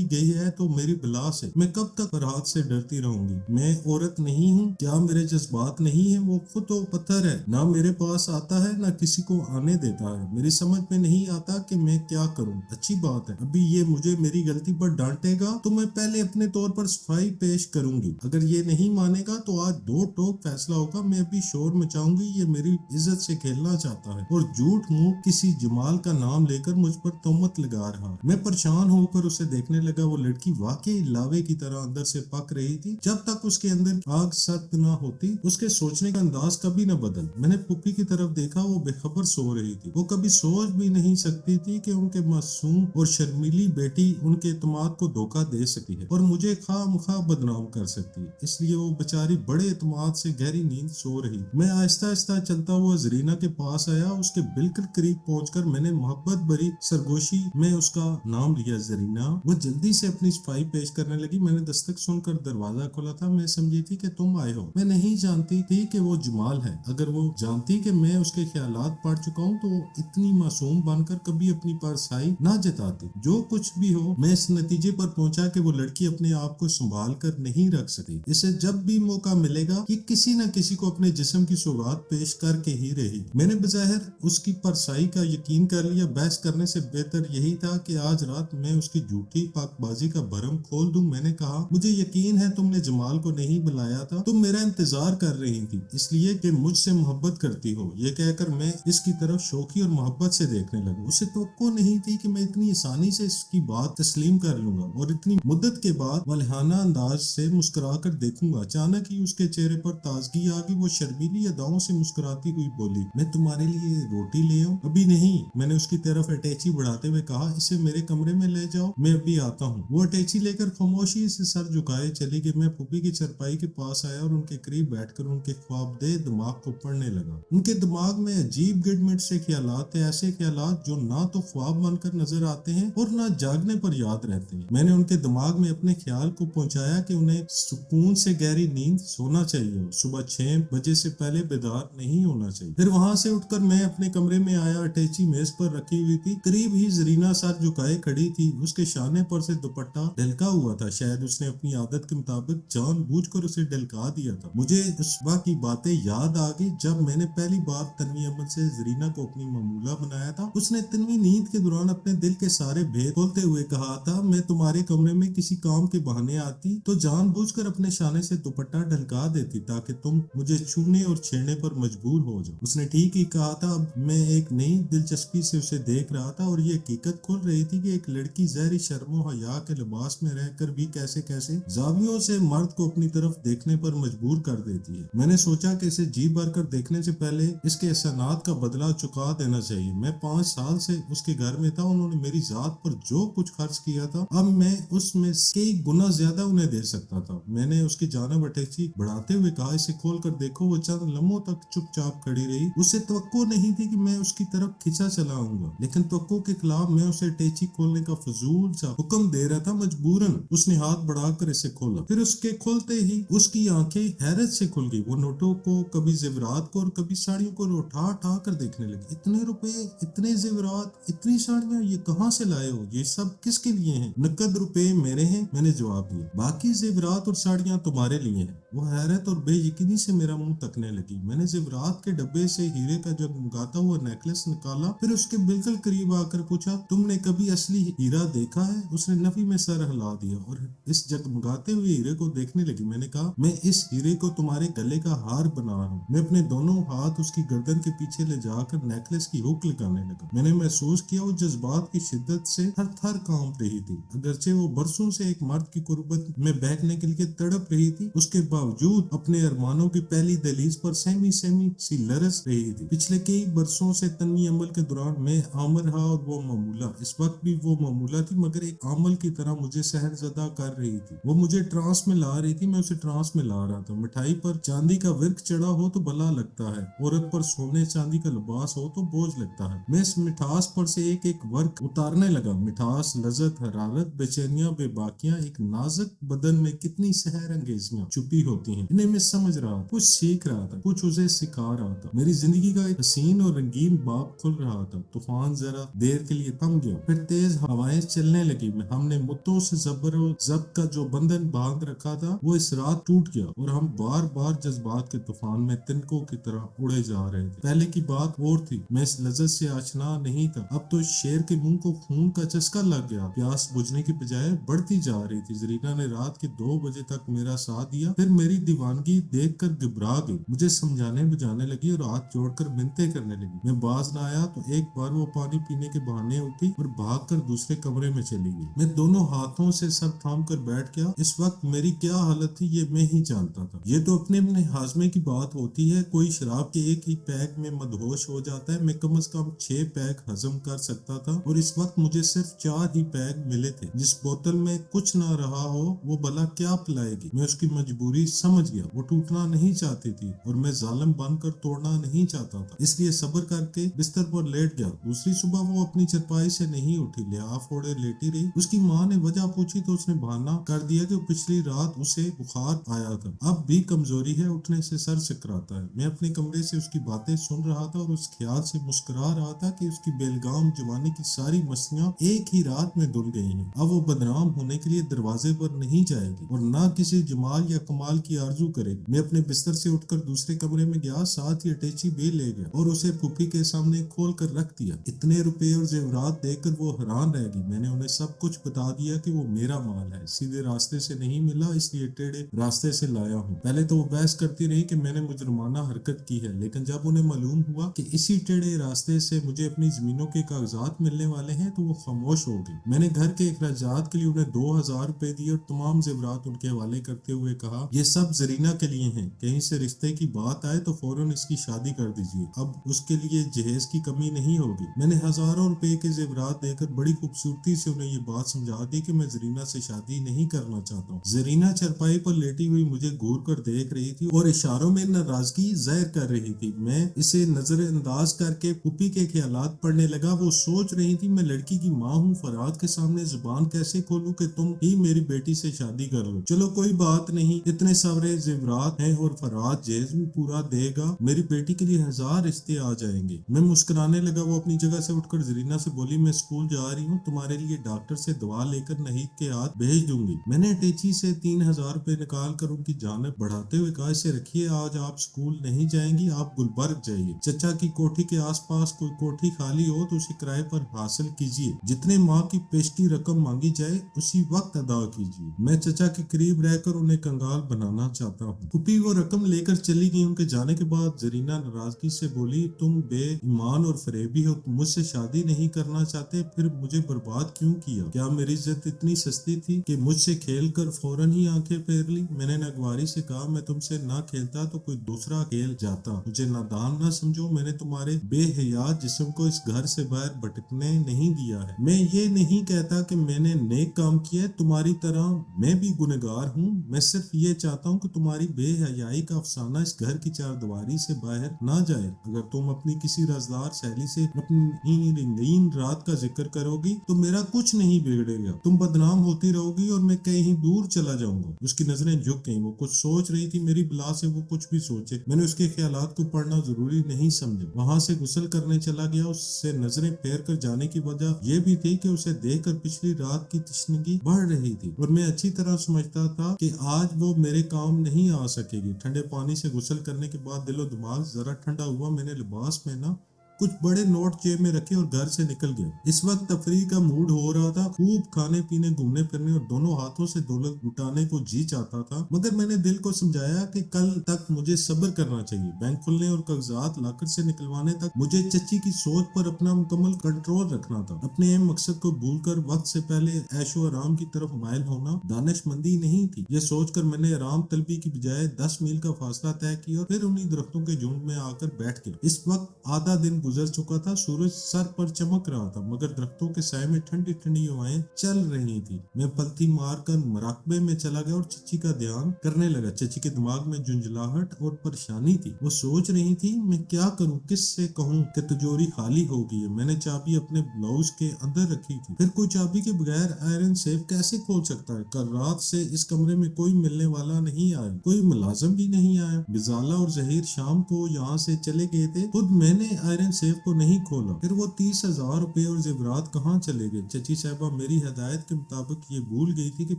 गई है तो मेरी बला से मैं कब तक फरहाद से डरती रहूंगी। मैं औरत नहीं हूँ क्या, मेरे जज्बात नहीं है, वो खुद तो पत्थर है, ना मेरे पास आता है ना किसी को आने देता है। मेरी समझ में नहीं आता कि मैं क्या करूं। अच्छी बात है, अभी ये मुझे मेरी गलती पर डांटेगा तो मैं पहले अपने तौर पर सफाई पेश करूंगी। अगर ये नहीं मानेगा तो आज दो टोक फैसला होगा। मैं अभी शोर मचाऊंगी, ये मेरी इज्जत से खेलना चाहता है और झूठ मुंह किसी जमाल का नाम लेकर मुझ पर तोहमत लगा रहा। मैं परेशान होकर उसे देखने लगा। वो लड़की वाकई लावे की तरह अंदर से पक रही थी। जब तक उसके अंदर आग सख्त न होती उसके सोचने का अंदाज कभी न बदल। मैंने पुप्पी की तरफ देखा, वो बेखबर सो रही थी। वो कभी सोच भी नहीं सकती थी कि उनके मासूम और शर्मीली बेटी उनके एतमाद को धोखा दे सकती है और मुझे खामखा बदनाम कर सकती है। इसलिए वो बेचारी बड़े एतमाद से गहरी नींद सो रही। मैं आहिस्ता आहिस्ता चलता हुआ जरीना के पास आया। उसके बिल्कुल करीब पहुंचकर मैंने मोहब्बत भरी सरगोशी में उसका नाम लिया, जरीना। वो जल्दी से अपनी सफाई पेश करने लगी। मैंने दस्तक सुनकर दरवाजा खोला था। मैं समझी थी कि तुम आए हो। मैं नहीं जानती थी कि वो जमाल है। अगर वो जानती कि मैं उसके ख्यालात पढ़ चुका हूँ तो वो इतनी मासूम बनकर कभी अपनी परछाई ना जताती। जो कुछ भी हो, मैं इस नतीजे पर पहुंचा कि वो लड़की अपने आप को संभाल कर नहीं रख सकती। इसे जब भी मौका मिलेगा कि किसी न किसी को अपने जिस्म की सौगात पेश करके ही रही। मैंने बज़ाहिर उसकी परछाई का यकीन कर लिया। बहस करने से बेहतर यही था कि आज रात मैं उसकी झूठी पाकबाजी का भरम खोल दूं। मैंने कहा, मुझे यकीन है तुमने जमाल को नहीं बुलाया था, तुम मेरा इंतजार कर रही थी इसलिए कि मुझसे मोहब्बत करती हो। ये कहकर मैं इसकी तरफ शौकी और मोहब्बत से देखने लगा। उसे तवक्को नहीं थी कि मैं इतनी आसानी से इसकी बात तस्लीम कर लूंगा और इतनी मुद्दत के बाद वालिहाना अंदाज से मुस्कुरा कर देखूंगा। अचानक ही उसके चेहरे पर ताजगी आ गई। वो शर्मीली अदाओं से मुस्कुराती हुई बोली, मैं तुम्हारे लिए रोटी ले आऊं? अभी नहीं, मैंने उसकी तरफ अटैची बढ़ाते हुए कहा। इसे मेरे कमरे में ले जाओ, मैं अभी आता हूँ। वो अटैची लेकर खामोशी से सर झुकाए चली गई। मैं फूफी की चरपाई के पास आया और उनके करीब बैठकर उनके ख्वाबदेह दिमाग को पढ़ने लगा। उनके दिमाग में अजीब गिड़मिट से ख्यालात थे, ऐसे ख्यालात जो ना तो ख्वाब बनकर नजर आते हैं और ना जागने पर याद रहते हैं। मैंने उनके दिमाग में अपने ख्याल को पहुंचाया कि उन्हें सुकून से गहरी नींद सोना चाहिए, सुबह 6 बजे से पहले बेदार नहीं होना चाहिए। फिर वहां से उठकर मैं अपने कमरे में आया। अटैची मेज पर रखी हुई थी। करीब ही जरीना सर झुकाए खड़ी थी। उसके शाने पर से दुपट्टा ढलका हुआ था। शायद उसने अपनी आदत के मुताबिक जानबूझकर उसे ढलका दिया था। मुझे उस वक्त की बातें याद आ गई जब मैंने पहली बार तन्वी अहमद से जरीना को अपनी मामूला बनाया था। उसने तन्वी नींद के दौरान अपने दिल के सारे भेद खोलते हुए कहा था, मैं तुम्हारे कमरे में किसी काम के बहाने आती तो जानबूझकर अपने शाने से दुपट्टा ढलका देती ताकि तुम मुझे छूने और छेड़ने पर मजबूर हो जाओ। उसने ठीक ही कहा था। अब मैं एक नई दिलचस्पी से उसे देख रहा था और ये हकीकत खुल रही थी कि एक लड़की जहरी शर्मो हया के लिबास में रहकर भी कैसे कैसे जावियों से मर्द को अपनी तरफ देखने पर मजबूर कर देती है। मैंने सोचा कि इसे जी भर कर देखने से पहले इसके एहसानात का बदला चुका देना चाहिए। मैं 5 साल से उसके घर में था। उन्होंने मेरी जात पर जो कुछ खर्च किया था अब मैं उसमें कई गुना ज्यादा उन्हें दे सकता था। मैंने उसकी जानब अटैची बढ़ाते हुए कहा, इसे खोल कर देखो। वो चंद लम्हों तक चुपचाप खड़ी रही। उसे तवक्को नहीं थी कि मैं उसकी तरफ खिंचा चला आऊंगा, लेकिन तवक्को के खिलाफ मैं उसे अटैची खोलने का फजूल सा हुक्म दे रहा था। मजबूरन उसने हाथ बढ़ाकर इसे खोला। फिर उसके खुलते ही उसकी आंखें हैरत से खुल गई। वो नोटों को, कभी जेवरात को और कभी साड़ियों को उठा उठा कर देखने लगी। इतने रुपए, इतने जेवरात, इतनी साड़ियां, ये कहाँ से लाए हो? ये सब किसके लिए हैं? नकद रुपए मेरे हैं, मैंने जवाब दिया। बाकी जेवरात और साड़ियां तुम्हारे लिए हैं। वो हैरत और बेयकीनी से मेरा मुंह तकने लगी। मैंने जेवरात के डब्बे से हीरे का जगमगाता हुआ नेकलेस निकाला। फिर उसके बिल्कुल करीब आकर पूछा, तुमने कभी असली हीरा देखा है? उसने नफी में सर हिला दिया और इस जगमगाते हुए हीरे को देखने लगी। मैंने कहा, मैं इस हीरे को तुम्हारे गले का हार बना रहा हूँ। मैं अपने दोनों हाथ उसकी गर्दन के पीछे ले जाकर नेकलेस की हुक लगाने लगा। मैंने महसूस किया वो जज्बात की शिद्दत से थर थर कांप रही थी। अगरचे वो बरसों से एक मर्द की कुर्बत में बहकने के लिए तड़प रही थी, उसके बावजूद अपने अरमानों की पहली दहलीज पर सहमी सहमी सी लरस रही थी। पिछले कई बरसों से तन्वी अमल के दौरान मैं आमर रहा और वो मामूला। इस वक्त भी वो मामूला थी, मगर एक आमल की तरह मुझे सहरजदा कर रही थी। वो मुझे ट्रांस में ला रही थी, मैं उसे ट्रांस में ला रहा था। मिठाई पर चांदी का वर्क चढ़ा हो तो भला लगता है, औरत पर सोने चांदी का लिबास हो तो बोझ लगता है। मैं इस मिठास पर से एक एक वर्क उतारने लगा। मिठास, लज्जत, हरारत, बेचैनियां, बेबाकियां, एक नाजुक बदन में कितनी सहर अंगेजियां छुपी होती हैं, इन्हें मैं समझ रहा था, कुछ सीख रहा था, कुछ उसे सिखा रहा था। मेरी जिंदगी का एक हसीन और रंगीन बाब खुल रहा था। तूफान जरा देर के लिए थम गया, फिर तेज हवाएं चलने लगी। हमने मुद्दों से जबर और जब्त का जो बंधन बांध रखा था वो इस रात टूट गया और हम बार बार जज्बात के तूफान में तिनकों की तरह उड़े जा रहे थे। पहले की बात और थी, मैं इस लज्जत से आशना नहीं था। अब तो शेर के मुंह को खून का चस्का लग गया। प्यास बुझने की बजाय बढ़ती जा रही थी। जरीना ने रात के 2 बजे तक मेरा साथ दिया, फिर मेरी दीवानगी देखकर घबरा गई। मुझे समझाने बुझाने लगी और हाथ जोड़कर मिन्नतें करने लगी। मैं बाज ना आया तो एक बार वो पानी पीने के बहाने उठी और भागकर दूसरे कमरे में चली गई। मैं दोनों हाथों से सर थाम कर बैठ गया। इस वक्त मेरी क्या हालत थी ये मैं ही जानता था। ये तो अपने अपने हाजमे की बात होती है। कोई शराब के एक ही पैक में मदहोश हो जाता है। मैं कम से कम 6 पैक हजम कर सकता था और इस वक्त मुझे सिर्फ 4 ही पैक मिले थे। जिस बोतल में कुछ ना रहा हो वो भला क्या पिलाएगी। मैं उसकी मजबूरी समझ गया। वो टूटना नहीं चाहती थी और मैं जालिम बनकर तोड़ना नहीं चाहता था, इसलिए सब्र करके बिस्तर पर लेट गया। दूसरी सुबह वो अपनी चरपाई से नहीं उठी, लिहाफ ओढ़े लेटी रही। उसकी माँ ने वजह पूछी तो उसने बहाना कर दिया कि पिछली रात उसे बुखार आया था, अब भी कमजोरी है, उठने से सर चकराता है। मैं अपने कमरे से उसकी बातें सुन रहा था और उस ख्याल से मुस्कुरा रहा था कि उसकी बेलगाम जवानी की सारी मस्तियां एक ही रात में धुल गई हैं। अब वो बदनाम होने के लिए दरवाजे पर नहीं जाएगी और ना किसी जमाल या कमाल की आरजू करेगी। मैं अपने बिस्तर से उठकर दूसरे कमरे में गया, साथ ही अटैची भी ले गया और उसे फूफी के सामने खोल कर रख दिया। इतने रुपए और जेवरात देखकर वो हैरान रह गई। मैंने उन्हें सब कुछ बता दिया कि वो मेरा माल है, सीधे रास्ते से नहीं मिला, इसलिए टेढ़े रास्ते से लाया हूँ। पहले तो वो बहस करती रही कि मैंने मुजरमाना हरकत की है, लेकिन जब उन्हें मालूम हुआ कि इसी टेढ़े रास्ते से मुझे अपनी जमीनों के कागजात मिलने वाले हैं तो वो खामोश हो गई। मैंने घर के अखराजात के लिए उन्हें 2000 रुपए दिए और तमाम जेवरात उनके हवाले करते हुए कहा, ये सब जरीना के लिए हैं, कहीं से रिश्ते की बात आए तो फौरन इसकी शादी कर दीजिए, अब उसके लिए जहेज की कमी नहीं होगी। मैंने हजारों रुपए के जेवरात देकर बड़ी खूबसूरती से उन्हें ये बात समझा दी कि मैं जरीना से शादी नहीं करना चाहता हूँ। जरीना चरपाई पर लेटी हुई मुझे घूर कर देख रही थी और इशारों में नाराजगी जाहिर कर रही थी। मैं इसे नजरअंदाज करके पुप्पी के ख्यालात पढ़ने लगा। वो सोच रही थी, मैं लड़की की माँ हूँ, फराद के सामने जुबान कैसे खोलूं कि तुम ही मेरी बेटी से शादी कर लो। चलो कोई बात नहीं, इतने सारे जेवरात हैं और फराद जहेज भी पूरा देगा, मेरी बेटी के लिए 1000 रिश्ते आ जाएंगे। मैं मुस्कुराने लगा। वो अपनी जगह से उठकर जरीना से बोली, मैं स्कूल जा रही हूँ, तुम्हारे लिए डॉक्टर से दवा लेकर नहीद के हाथ भेज दूंगी। मैंने अटैची से 3000 रुपए निकाल कर उनकी जानिब बढ़ाते हुए कहा, इसे रखिए, आज आप स्कूल नहीं जाएंगी, आप गुलबर्ग जाइए। चचा की कोठी के आसपास कोई कोठी खाली हो तो उसे किराए पर हासिल कीजिए। जितने माँ की पेशगी रकम मांगी जाए उसी वक्त अदा कीजिए। मैं चचा के करीब रहकर उन्हें कंगाल बनाना चाहता हूँ। पुप्पी वो रकम लेकर चली गई। उनके जाने के बाद जरीना नाराजगी से बोली, तुम बेईमान और फरेबी हो, तुम मुझसे शादी नहीं करना चाहते, फिर मुझे बर्बाद क्यों किया? क्या मेरी इज्जत इतनी सस्ती थी कि मुझसे खेल कर फौरन ही आंखें फेर ली? मैंने नगवारी से कहा, मैं तुमसे ना खेलता तो कोई दूसरा खेल जाता, मुझे नादान ना समझो। मैंने तुम्हारे बेहया जिस्म को इस घर से बाहर भटकने नहीं दिया है। मैं ये नहीं कहता कि मैंने नेक काम किया है, तुम्हारी तरह मैं भी गुनहगार हूँ। मैं सिर्फ ये चाहता हूँ कि तुम्हारी बेहयाई का अफसाना इस घर की चारदीवारी से बाहर ना जाए। अगर तुम अपनी किसी राजदार सहेली से अपनी रंगीन रात का जिक्र करोगी तो मेरा कुछ नहीं बिगड़ेगा, तुम बदनाम होती रहोगी और मैं कहीं दूर चला जाऊंगा। उसकी नजरें झुक गईं। वो कुछ सोच रही थी, मेरी बला से वो कुछ भी सोचे। मैंने उसके ख्यालात को पढ़ना जरूरी नहीं समझा। वहां से गुस्ल करने चला गया। उससे नजरें फेर कर जाने की वजह यह भी थी कि उसे देखकर पिछली रात की तशनगी बढ़ रही थी और मैं अच्छी तरह समझता था कि आज वो मेरे काम नहीं आ सकेगी। ठंडे पानी से गुस्ल करने के बाद दिलो दिमाग जरा ठंडा हुआ। मैंने लिबास पहना कुछ बड़े नोट जेब में रखे और घर से निकल गया। इस वक्त तफरीह का मूड हो रहा था, खूब खाने पीने, घूमने फिरने और दोनों हाथों से दौलत लुटाने को जी चाहता था। मगर मैंने दिल को समझाया कि कल तक मुझे सब्र करना चाहिए। बैंक खुलने और कागजात लाकर से निकलवाने तक मुझे चची की सोच पर अपना मुकम्मल कंट्रोल रखना था। अपने अहम मकसद को भूलकर वक्त से पहले ऐशो आराम की तरफ माइल होना दानिशमंदी नहीं थी। यह सोचकर मैंने आराम तलबी की बजाय 10 मील का फासला तय किया और फिर उन्हीं दरख्तों के झुंड में आकर बैठ गया। इस वक्त आधा दिन गुजर चुका था, सूरज सर पर चमक रहा था, मगर दरख्तों के साए में ठंडी ठंडी हवाएं चल रही थी। मैं पलथी मारकर मराकबे में चला गया और चची का ध्यान करने लगा। चची के दिमाग में झुंझलाहट और परेशानी थी। वो सोच रही थी मैं क्या करूं, किससे कहूं कि तिजोरी खाली हो गई है। मैंने चाबी अपने ब्लाउज के अंदर रखी थी, फिर कोई चाबी के बगैर आयरन सेफ कैसे खोल सकता है। कल रात से इस कमरे में कोई मिलने वाला नहीं आया, कोई मुलाजिम भी नहीं आया। गजाला और जहीर शाम को यहाँ से चले गए थे, खुद मैंने आयरन सेफ को नहीं खोला। फिर वो 30,000 रुपए और जेवरात कहाँ चले गए। चची साहबा मेरी हदायत के मुताबिक ये भूल गई थी कि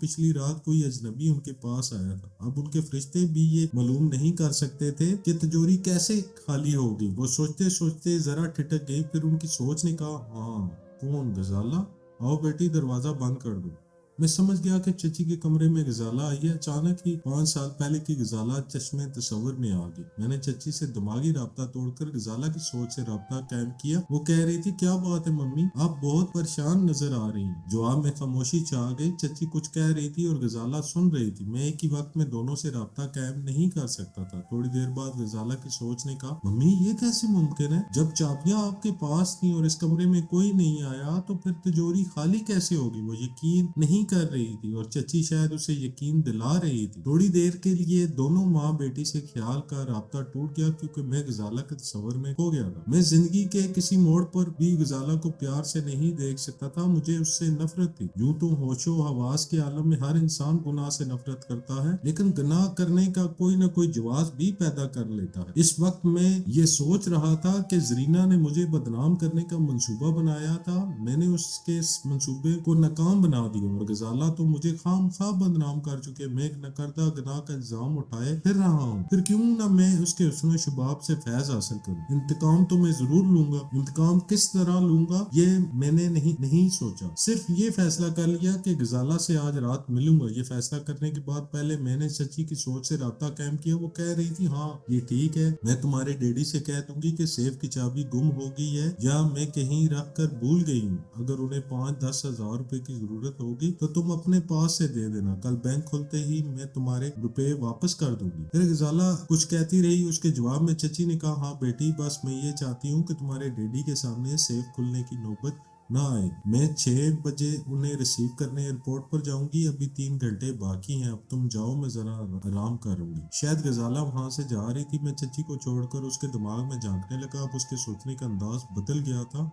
पिछली रात कोई अजनबी उनके पास आया था। अब उनके फरिश्ते भी ये मालूम नहीं कर सकते थे कि तिजोरी कैसे खाली होगी। वो सोचते सोचते जरा ठिठक गई, फिर उनकी सोच ने कहा, हाँ कौन? गजाला, आओ बेटी दरवाजा बंद कर दो। मैं समझ गया कि चची के कमरे में गजाला आई है। अचानक ही 5 साल पहले की गजाला चश्मे तस्वर में आ गई। मैंने चची से दिमागी राब्ता तोड़कर गजाला की सोच से राब्ता कायम किया। वो कह रही थी, क्या बात है मम्मी, आप बहुत परेशान नजर आ रही हैं। जवाब में खामोशी छा गई। चची कुछ कह रही थी और गजाला सुन रही थी। मैं एक ही वक्त में दोनों से राब्ता कायम नहीं कर सकता था। थोड़ी देर बाद गजाला की सोच ने कहा, मम्मी ये कैसे मुमकिन है? जब चाबियां आपके पास थी और इस कमरे में कोई नहीं आया तो फिर तिजोरी खाली कैसे होगी? वो यकीन नहीं कर रही थी और चची शायद उसे यकीन दिला रही थी। थोड़ी देर के लिए दोनों माँ बेटी से ख्याल का राब्ता टूट गया, क्योंकि मैं गजाला के तस्वर में खो गया था। मैं जिंदगी के किसी मोड़ पर भी गजाला को प्यार से नहीं देख सकता था। मुझे उससे नफरत थी। यूं तो होशो हवास के आलम में हर इंसान गुनाह से नफरत करता है, लेकिन गुनाह करने का कोई न कोई जवाब भी पैदा कर लेता है। इस वक्त मैं ये सोच रहा था कि जरीना ने मुझे बदनाम करने का मंसूबा बनाया था। मैंने उसके मंसूबे को नाकाम बना दिया और गजाला तो मुझे खामखा बदनाम कर चुके। मैं एक नकरदा गुनाह का इल्जाम उठाए फिर रहा हूँ। फिर क्यों ना मैं उसके हुस्न शुबाब से फैज हासिल करूँ। इंतकाम तो मैं जरूर लूंगा। इंतकाम किस तरह लूंगा ये मैंने नहीं सोचा। सिर्फ ये फैसला कर लिया कि गजाला से आज रात मिलूंगा। ये फैसला करने के बाद पहले मैंने चची की सोच से राब्ता कायम किया। वो कह रही थी, हाँ ये ठीक है, मैं तुम्हारे डैडी से कह दूंगी कि सेफ की चाबी गुम हो गई है या मैं कहीं रख कर भूल गई हूँ। अगर उन्हें 5-10 हजार रुपए की जरूरत होगी तो तुम अपने पास से दे देना। कल बैंक खुलते ही मैं तुम्हारे रुपए वापस कर दूंगी। फिर गजाला कुछ कहती रही। उसके जवाब में चची ने कहा, हाँ बेटी, बस मैं ये चाहती हूँ कि तुम्हारे डैडी के सामने सेफ खुलने की नौबत ना आए। मैं 6 बजे उन्हें रिसीव करने एयरपोर्ट पर जाऊंगी। अभी 3 घंटे बाकी हैं। अब तुम जाओ, मैं जरा आराम करूंगी। शायद गजाला वहां से जा रही थी। मैं चची को छोड़कर उसके दिमाग में झांकने लगा। अब उसके सोचने का अंदाज बदल गया था।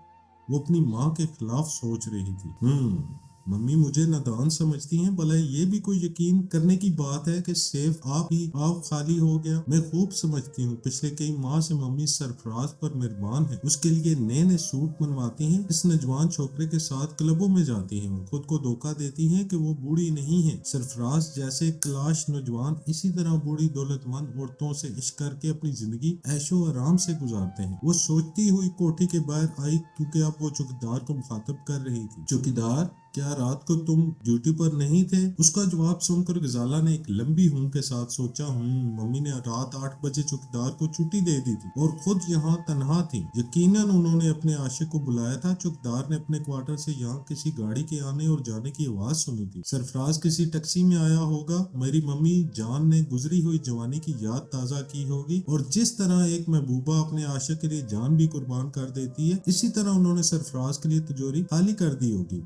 वो अपनी माँ के खिलाफ सोच रही थी। मम्मी मुझे नादान समझती हैं, भला ये भी कोई यकीन करने की बात है कि सेफ आप खाली हो गया। मैं खूब समझती हूँ। पिछले कई माह से मम्मी सरफराज पर मेहरबान है। उसके लिए नए नए सूट बनवाती हैं, इस नौजवान छोकरे के साथ क्लबों में जाती हैं और खुद को धोखा देती हैं कि वो बूढ़ी नहीं है। सरफराज जैसे क्लाश नौजवान इसी तरह बूढ़ी दौलतमंद औरतों से इश्क करके अपनी जिंदगी ऐशो आराम से गुजारते हैं। वो सोचती हुई कोठी के बाहर आई, क्योंकि अब वो चौकीदार को मुखातब कर रही थी। चौकीदार, क्या रात को तुम ड्यूटी पर नहीं थे? उसका जवाब सुनकर गजाला ने एक लंबी हूं के साथ सोचा, मम्मी ने रात 8 बजे चौकीदार को छुट्टी दे दी थी और खुद यहाँ तन्हा थी। यकीनन उन्होंने अपने आशिक को बुलाया था। चौकीदार ने अपने क्वार्टर से यहाँ किसी गाड़ी के आने और जाने की आवाज सुनी थी। सरफराज किसी टैक्सी में आया होगा। मेरी मम्मी जान ने गुजरी हुई जवानी की याद ताजा की होगी और जिस तरह एक महबूबा अपने आशिक के लिए जान भी कुर्बान कर देती है, इसी तरह उन्होंने सरफराज के लिए तिजोरी खाली कर दी होगी।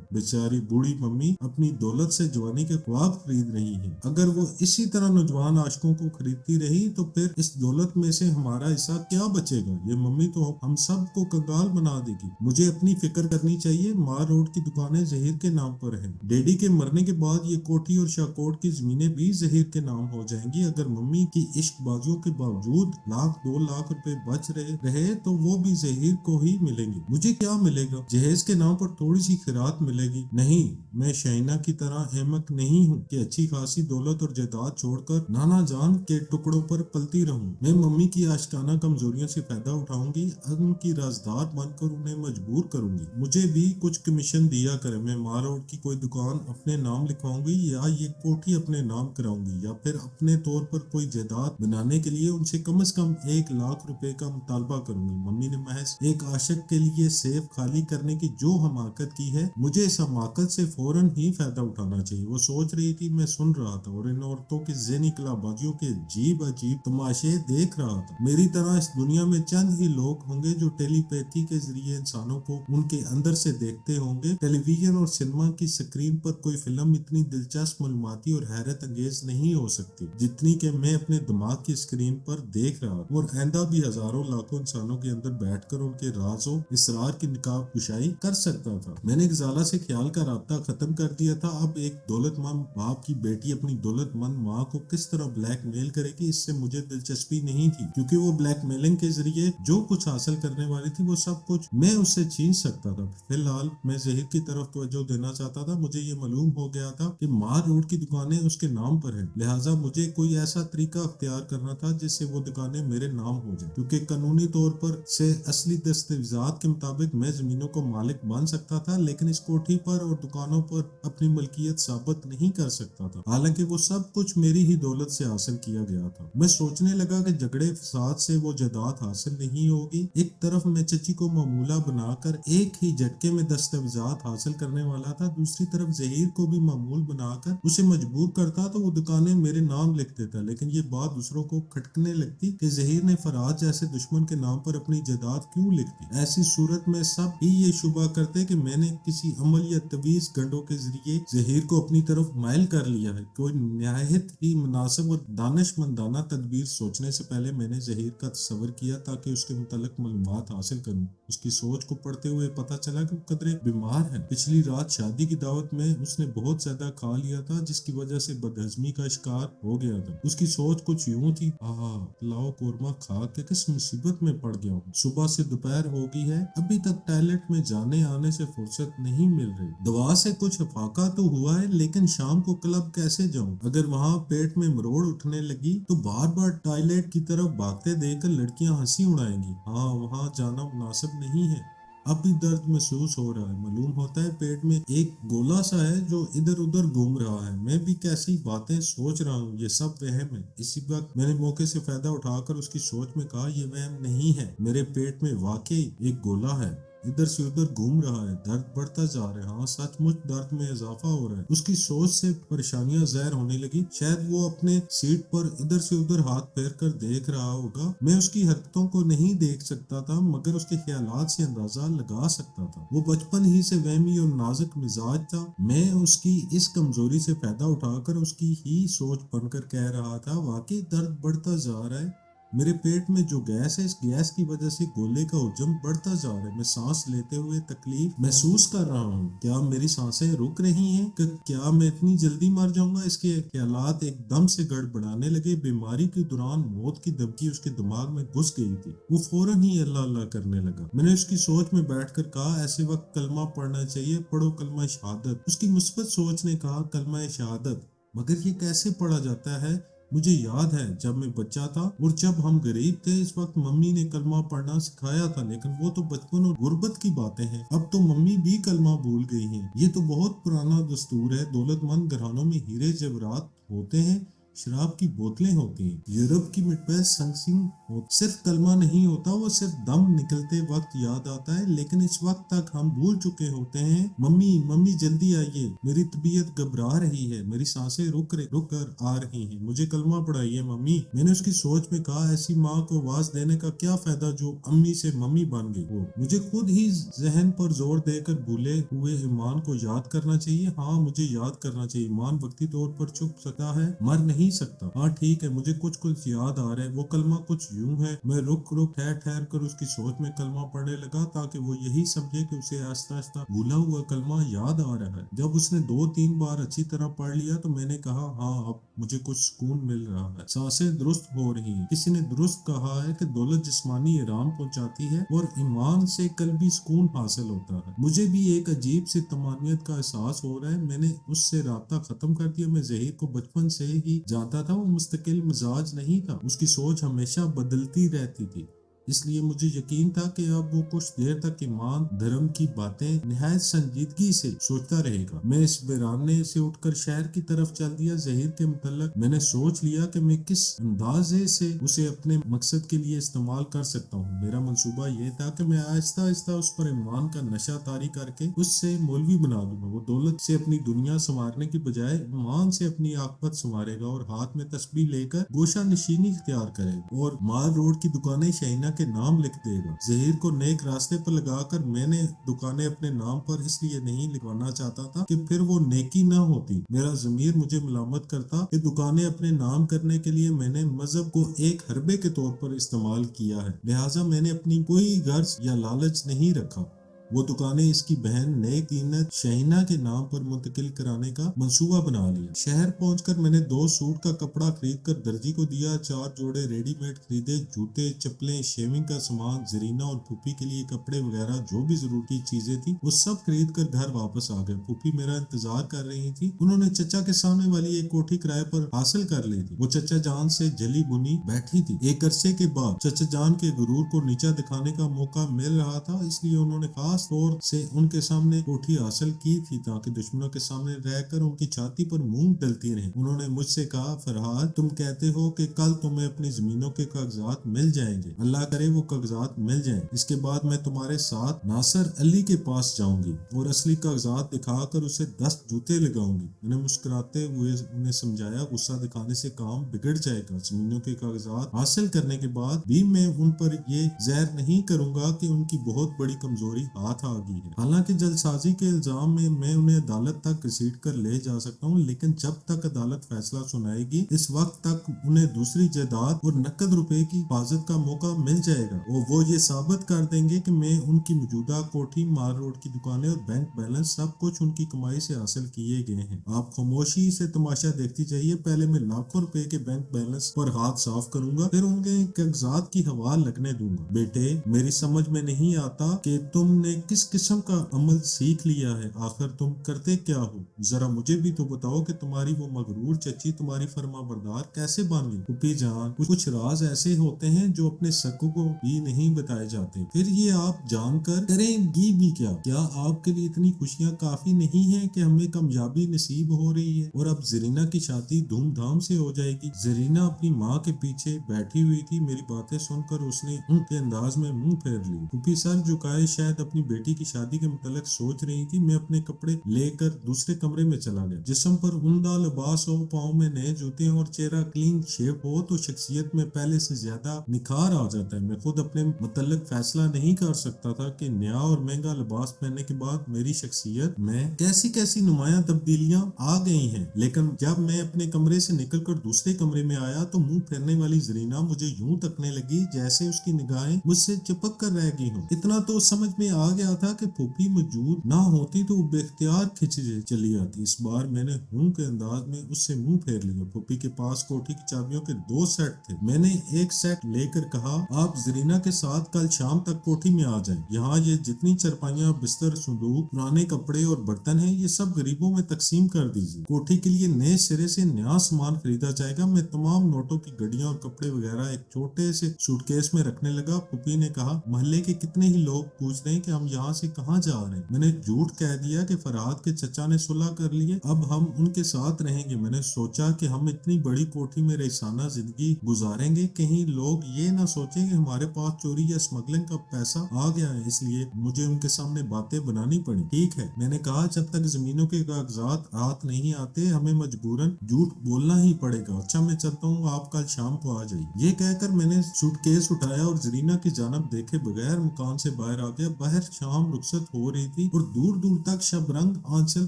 बेचारी बूढ़ी मम्मी अपनी दौलत से जवानी के ख्वाब खरीद रही है। अगर वो इसी तरह नौजवान आशिकों को खरीदती रही तो फिर इस दौलत में से हमारा हिस्सा क्या बचेगा? ये मम्मी तो हम सब को कंगाल बना देगी। मुझे अपनी फिक्र करनी चाहिए। मार रोड की दुकानें जहीर के नाम पर हैं। डैडी के मरने के बाद ये कोठी और शाकोट की जमीनें भी जहीर के नाम हो जाएंगी। अगर मम्मी की इश्कबाजियों के बावजूद 1-2 लाख रुपए बच रहे तो वो भी जहीर को ही मिलेंगे। मुझे क्या मिलेगा? जहेज के नाम पर थोड़ी सी खैरात मिलेगी मिलेगी। नहीं, मैं शैना की तरह अहमक नहीं हूँ कि अच्छी खासी दौलत और जायदाद छोड़कर नाना जान के टुकड़ों पर पलती रहूं। मैं मम्मी की आशिकाना कमजोरियों से फायदा उठाऊंगी, उनकी राजदार बनकर उन्हें मजबूर करूंगी। मुझे भी कुछ कमीशन दिया करे। मैं माल रोड की कोई दुकान अपने नाम लिखवाऊंगी या ये कोठी अपने नाम कराऊंगी या फिर अपने तौर पर कोई जायदाद बनाने के लिए उनसे कम से कम 1 लाख रुपए का मुतालबा करूंगी। मम्मी ने महज एक आशिक के लिए सेफ खाली करने की जो हमाकत की है, मुझे इस हमाकत से फौरन ही फायदा उठाना चाहिए। वो सोच रही थी, मैं सुन रहा था और इन औरतों की ज़हनी कलाबाजियों के अजीब अजीब तमाशे देख रहा था। मेरी तरह इस दुनिया में चंद ही लोग होंगे जो टेलीपैथी के जरिए इंसानों को उनके अंदर से देखते होंगे। टेलीविजन और सिनेमा की स्क्रीन पर कोई फिल्म इतनी दिलचस्प, मालूमाती और हैरत अंगेज नहीं हो सकती जितनी कि मैं अपने दिमाग की स्क्रीन पर देख रहा था। और आइंदा भी हजारों लाखों इंसानों के अंदर बैठकर उनके राजों इसरार की निकाब कुशाई कर सकता था। मैंने एक ज़ाला से ख्याल का राब्ता खत्म कर दिया था। अब एक दौलतमंद बाप की बेटी अपनी दौलतमंद माँ को किस तरह ब्लैकमेल करेगी, इससे मुझे दिलचस्पी नहीं थी, क्योंकि वो ब्लैकमेलिंग के जरिए जो कुछ हासिल करने वाली थी वो सब कुछ मैं उससे छीन सकता था। फिलहाल मैं जहीर की तरफ तवज्जो देना चाहता था। मुझे ये मालूम हो गया था कि मार रोड की दुकानें उसके नाम पर है, लिहाजा मुझे कोई ऐसा तरीका अख्तियार करना था जिससे वो दुकानें मेरे नाम हो जाए, क्योंकि कानूनी तौर पर से असली दस्तावेजात के मुताबिक मैं जमीनों को मालिक बन सकता था, लेकिन इस कोठी पर और दुकानों पर अपनी मलकियत साबित नहीं कर सकता था। हालांकि वो सब कुछ मेरी ही दौलत से हासिल किया गया था। मैं सोचने लगा कि झगड़े फसाद से वो जायदाद हासिल नहीं होगी। एक तरफ मैं चची को मामूला बनाकर एक ही झटके में दस्तावेजात हासिल करने वाला था, दूसरी तरफ जहीर को भी मामूल बनाकर उसे मजबूर करता तो वो दुकानें मेरे नाम लिख देता। लेकिन ये बात दूसरों को खटकने लगती कि जहीर ने फराज जैसे दुश्मन के नाम पर अपनी जायदाद क्यों लिख दी। ऐसी सूरत में सब ही ये शुबा करते कि मैंने किसी अमल या तवीज गंडों के जरिए जहीर को अपनी तरफ माइल कर लिया है। कोई निहायत ही मुनासिब और दानिशमंदाना तदबीर सोचने से पहले मैंने जहीर का तस्वर किया ताकि उसके मुतल्लिक मालूमात हासिल करूं। उसकी सोच को पढ़ते हुए पता चला कि वो कदरे बीमार है। पिछली रात शादी की दावत में उसने बहुत ज्यादा खा लिया था, जिसकी वजह से बदहजमी का शिकार हो गया था। उसकी सोच कुछ यूं थी, पुलाव कोरमा खा के किस मुसीबत में पड़ गया हूँ। सुबह से दोपहर हो गई है, अभी तक टॉयलेट में जाने आने से फुर्सत नहीं मिल रही। दवा से कुछ फाका तो हुआ है, लेकिन शाम को क्लब कैसे जाऊं? अगर वहाँ पेट में मरोड़ उठने लगी तो बार बार टॉयलेट की तरफ भागते देखकर लड़कियां हंसी उड़ाएंगी। हाँ, वहाँ जाना मुनासिब नहीं है। अब भी दर्द महसूस हो रहा है। मालूम होता है पेट में एक गोला सा है जो इधर उधर घूम रहा है। मैं भी कैसी बातें सोच रहा हूँ, ये सब वहम है। इसी वक्त मैंने मौके से फायदा उठाकर उसकी सोच में कहा, ये वहम नहीं है, मेरे पेट में वाकई एक गोला है, इधर से उधर घूम रहा है, दर्द बढ़ता जा रहा है। हाँ, सचमुच दर्द में इजाफा हो रहा है। उसकी सोच से परेशानियां ज़ाहिर होने लगी। शायद वो अपने सीट पर इधर से उधर हाथ फेर कर देख रहा होगा। मैं उसकी हरकतों को नहीं देख सकता था, मगर उसके ख्यालात से अंदाजा लगा सकता था। वो बचपन ही से वहमी और नाजुक मिजाज था। मैं उसकी इस कमजोरी से फायदा उठाकर उसकी ही सोच बनकर कह रहा था, वाकई दर्द बढ़ता जा रहा है। मेरे पेट में जो गैस है, इस गैस की वजह से गोले का हजम बढ़ता जा रहा है। मैं सांस लेते हुए तकलीफ महसूस कर रहा हूँ। क्या मेरी सांसें रुक रही हैं? क्या मैं इतनी जल्दी मर जाऊंगा? इसके ख्यालात एकदम से गड़बड़ाने लगे। बीमारी के दौरान मौत की धमकी उसके दिमाग में घुस गई थी। वो फौरन ही अल्लाह अल्लाह करने लगा। मैंने उसकी सोच में बैठकर कहा, ऐसे वक्त कलमा पढ़ना चाहिए, पढ़ो कलमा शहादत। उसकी मुस्बत सोच ने कहा, कलमा शहादत, मगर ये कैसे पढ़ा जाता है? मुझे याद है जब मैं बच्चा था और जब हम गरीब थे, इस वक्त मम्मी ने कलमा पढ़ना सिखाया था, लेकिन वो तो बचपन और गुर्बत की बातें हैं। अब तो मम्मी भी कलमा भूल गई हैं। ये तो बहुत पुराना दस्तूर है। दौलतमंद घरानों में हीरे जवाहरात होते हैं, शराब की बोतलें होती हैं। यूरोप की मिठाई संगसिंग सिर्फ कलमा नहीं होता, वो सिर्फ दम निकलते वक्त याद आता है, लेकिन इस वक्त तक हम भूल चुके होते हैं। मम्मी मम्मी जल्दी आइए, मेरी तबीयत घबरा रही है, मेरी सांसें रुक कर आ रही हैं, मुझे कलमा पढ़ाइए मम्मी। मैंने उसकी सोच में कहा, ऐसी माँ को आवाज देने का क्या फायदा जो अम्मी से मम्मी बन गई हो। मुझे खुद ही जहन पर जोर देकर भूले हुए ईमान को याद करना चाहिए। हाँ, मुझे याद करना चाहिए। ईमान वक्ती तौर पर छुप सकता है, मर नहीं नहीं सकता। हाँ ठीक है, मुझे कुछ कुछ याद आ रहा है। वो कलमा कुछ यूं है। मैं रुक रुक ठहर ठहर कर उसकी सोच में कलमा पढ़ने लगा ताकि वो यही समझे कि उसे आहिस्ता आहिस्ता भूला हुआ कलमा याद आ रहा है। जब उसने 2-3 बार अच्छी तरह पढ़ लिया तो मैंने कहा, हाँ अब मुझे कुछ सुकून मिल रहा है, सांसें दुरुस्त हो रही हैं। किसी ने दुरुस्त कहा है कि दौलत जिस्मानी आराम पहुंचाती है और ईमान से कल्बी सुकून हासिल होता है। मुझे भी एक अजीब सी तमानियत का एहसास हो रहा है। मैंने उससे राब्ता खत्म कर दिया। मैं ज़हीर को बचपन से ही जानता था। वो मुस्तकिल मिजाज नहीं था, उसकी सोच हमेशा बदलती रहती थी। इसलिए मुझे यकीन था कि अब वो कुछ देर तक ईमान धर्म की बातें निहायत संजीदगी से सोचता रहेगा। मैं इस वीराने से उठकर शहर की तरफ चल दिया। ज़हीर के मुतल्लक मैंने सोच लिया कि मैं किस अंदाजे से उसे अपने मकसद के लिए इस्तेमाल कर सकता हूँ। मेरा मंसूबा ये था कि मैं आहिस्ता आहिस्ता उस पर ईमान का नशा तारी करके उससे मौलवी बना दूंगा। वो दौलत से अपनी दुनिया संवारने की बजाय ईमान से अपनी आखिरत संवारेगा और हाथ में तस्बीह लेकर गोशा नशीनी इख्तियार करेगा और माल रोड की दुकानें शहीना के नाम लिख देगा। ज़हीर को नेक रास्ते पर लगाकर मैंने दुकानें अपने नाम पर इसलिए नहीं लिखवाना चाहता था कि फिर वो नेकी ना होती। मेरा ज़मीर मुझे मलामत करता कि दुकानें अपने नाम करने के लिए मैंने मजहब को एक हरबे के तौर पर इस्तेमाल किया है, लिहाजा मैंने अपनी कोई गर्ज या लालच नहीं रखा। वो दुकानें इसकी बहन नेक तीनत शहीना के नाम पर मुंतकिल कराने का मंसूबा बना लिया। शहर पहुंचकर मैंने 2 सूट का कपड़ा खरीद कर दर्जी को दिया, 4 जोड़े रेडीमेड खरीदे, जूते, चप्पलें, शेविंग का सामान, जरीना और फूफी के लिए कपड़े वगैरह जो भी जरूरत की चीजें थी वो सब खरीद कर घर वापस आ गए। फूफी मेरा इंतजार कर रही थी। उन्होंने चचा के सामने वाली एक कोठी किराए पर हासिल कर ली थी। वो चचा जान से जली बुनी बैठी थी। एक अरसे के बाद चचा जान के गुरूर को नीचा दिखाने का मौका मिल रहा था, इसलिए उन्होंने खास तौर से उनके सामने कोठी हासिल की थी ताकि दुश्मनों के सामने रहकर उनकी छाती पर मूंग डलती रहे। उन्होंने मुझसे कहा, फरहाद तुम कहते हो कि कल तुम्हें अपनी जमीनों के कागजात मिल जाएंगे, अल्लाह करे वो कागजात मिल जाएं। इसके बाद मैं तुम्हारे साथ नासर अली के पास जाऊंगी और असली कागजात दिखाकर उसे 10 जूते लगाऊंगी। मैंने मुस्कुराते हुए उन्हें समझाया, गुस्सा दिखाने से काम बिगड़ जाएगा। जमीनों के कागजात हासिल करने के बाद भी मैं उन पर ये जहर नहीं करूंगा कि उनकी बहुत बड़ी कमजोरी हाथ आ गई है। हालांकि जल्दसाजी के इल्जाम में मैं उन्हें अदालत तक घसीट कर ले जा सकता हूँ, लेकिन जब तक अदालत फैसला सुनाएगी इस वक्त तक उन्हें दूसरी जायदाद और नकद रुपए की हिफाजत का मौका मिल जाएगा और वो ये साबित कर देंगे कि मैं उनकी मौजूदा कोठी, माल रोड की दुकानें और बैंक बैलेंस सब कुछ उनकी कमाई से हासिल किए गए हैं। आप खामोशी से तमाशा देखती जाइए। पहले मैं लाखों रुपए के बैंक बैलेंस पर हाथ साफ करूंगा, फिर उनके कागजात की हवा लगने दूंगा। बेटे, मेरी समझ में नहीं आता कि तुमने किस किस्म का अमल सीख लिया है। आखिर तुम करते क्या हो? जरा मुझे भी तो बताओ कि तुम्हारी वो मगरूर चची तुम्हारी फर्माबरदार कैसे बन गई? फूफी जान, कुछ राज ऐसे होते हैं जो अपने शक्कों को भी नहीं बताए जाते। फिर ये आप जानकर करेंगी भी क्या? क्या आपके लिए इतनी खुशियां काफी नहीं है कि हमें कामयाबी नसीब हो रही है और अब जरीना की शादी धूमधाम से हो जाएगी? जरीना अपनी माँ के पीछे बैठी हुई थी। मेरी बातें सुनकर उसने उनके अंदाज में मुंह फेर ली। फूफी सर झुकाए शायद अपनी बेटी की शादी के मुतालिक सोच रही थी। मैं अपने कपड़े लेकर दूसरे कमरे में चला गया। जिस्म पर उम्दा लिबास हो, पाँव में नए जूते और चेहरा क्लीन शेप हो तो शख्सियत में पहले से ज्यादा निखार आ जाता है। मैं खुद अपने मुतालिक फैसला नहीं कर सकता था कि नया और महंगा लिबास पहनने के बाद मेरी शख्सियत में कैसी कैसी नुमाया तब्दीलियां आ गई हैं। लेकिन जब मैं अपने कमरे से निकलकर दूसरे कमरे में आया तो मुंह फेरने वाली जरीना मुझे यूं तकने लगी जैसे उसकी निगाहें मुझसे चिपक कर रह गई हों। इतना तो समझ में आ गया था कि फूफी मौजूद ना होती तो बेख्तियार खिंचे चली आती। इस बार मैंने हूं के अंदाज में उससे मुंह फेर लिया। फूफी के पास कोठी की चाबियों के 2 सेट थे। मैंने एक सेट लेकर कहा, आप जरीना के साथ कल शाम तक कोठी में आ जाएं। यहाँ ये जितनी चरपाइयाँ, बिस्तर, संदूक, पुराने कपड़े और बर्तन हैं ये सब गरीबों में तकसीम कर दीजिए। कोठी के लिए नए सिरे से नया सामान खरीदा जाएगा। मैं तमाम नोटों की गड्डियां और कपड़े वगैरह एक छोटे से सूटकेस में रखने लगा। फूफी ने कहा, मोहल्ले के कितने ही लोग पूछ रहे हैं कि हम यहाँ से कहाँ जा रहे हैं। मैंने झूठ कह दिया कि फरहाद के चचा ने सुलह कर लिए, अब हम उनके साथ रहेंगे। मैंने सोचा कि हम इतनी बड़ी कोठी में रईसाना जिंदगी गुजारेंगे, कहीं लोग ये ना सोचें कि हमारे पास चोरी या स्मगलिंग का पैसा आ गया है, इसलिए मुझे उनके सामने बातें बनानी पड़ी। ठीक है, मैंने कहा, जब तक जमीनों के कागजात हाथ नहीं आते हमें मजबूरन झूठ बोलना ही पड़ेगा। अच्छा मैं चलता हूँ, आप कल शाम को आ जाइए। ये कहकर मैंने सूटकेस उठाया और जरीना की जानब देखे बगैर मकान से बाहर आ गया। बाहर शाम रुखसत हो रही थी और दूर दूर तक शबरंग आंचल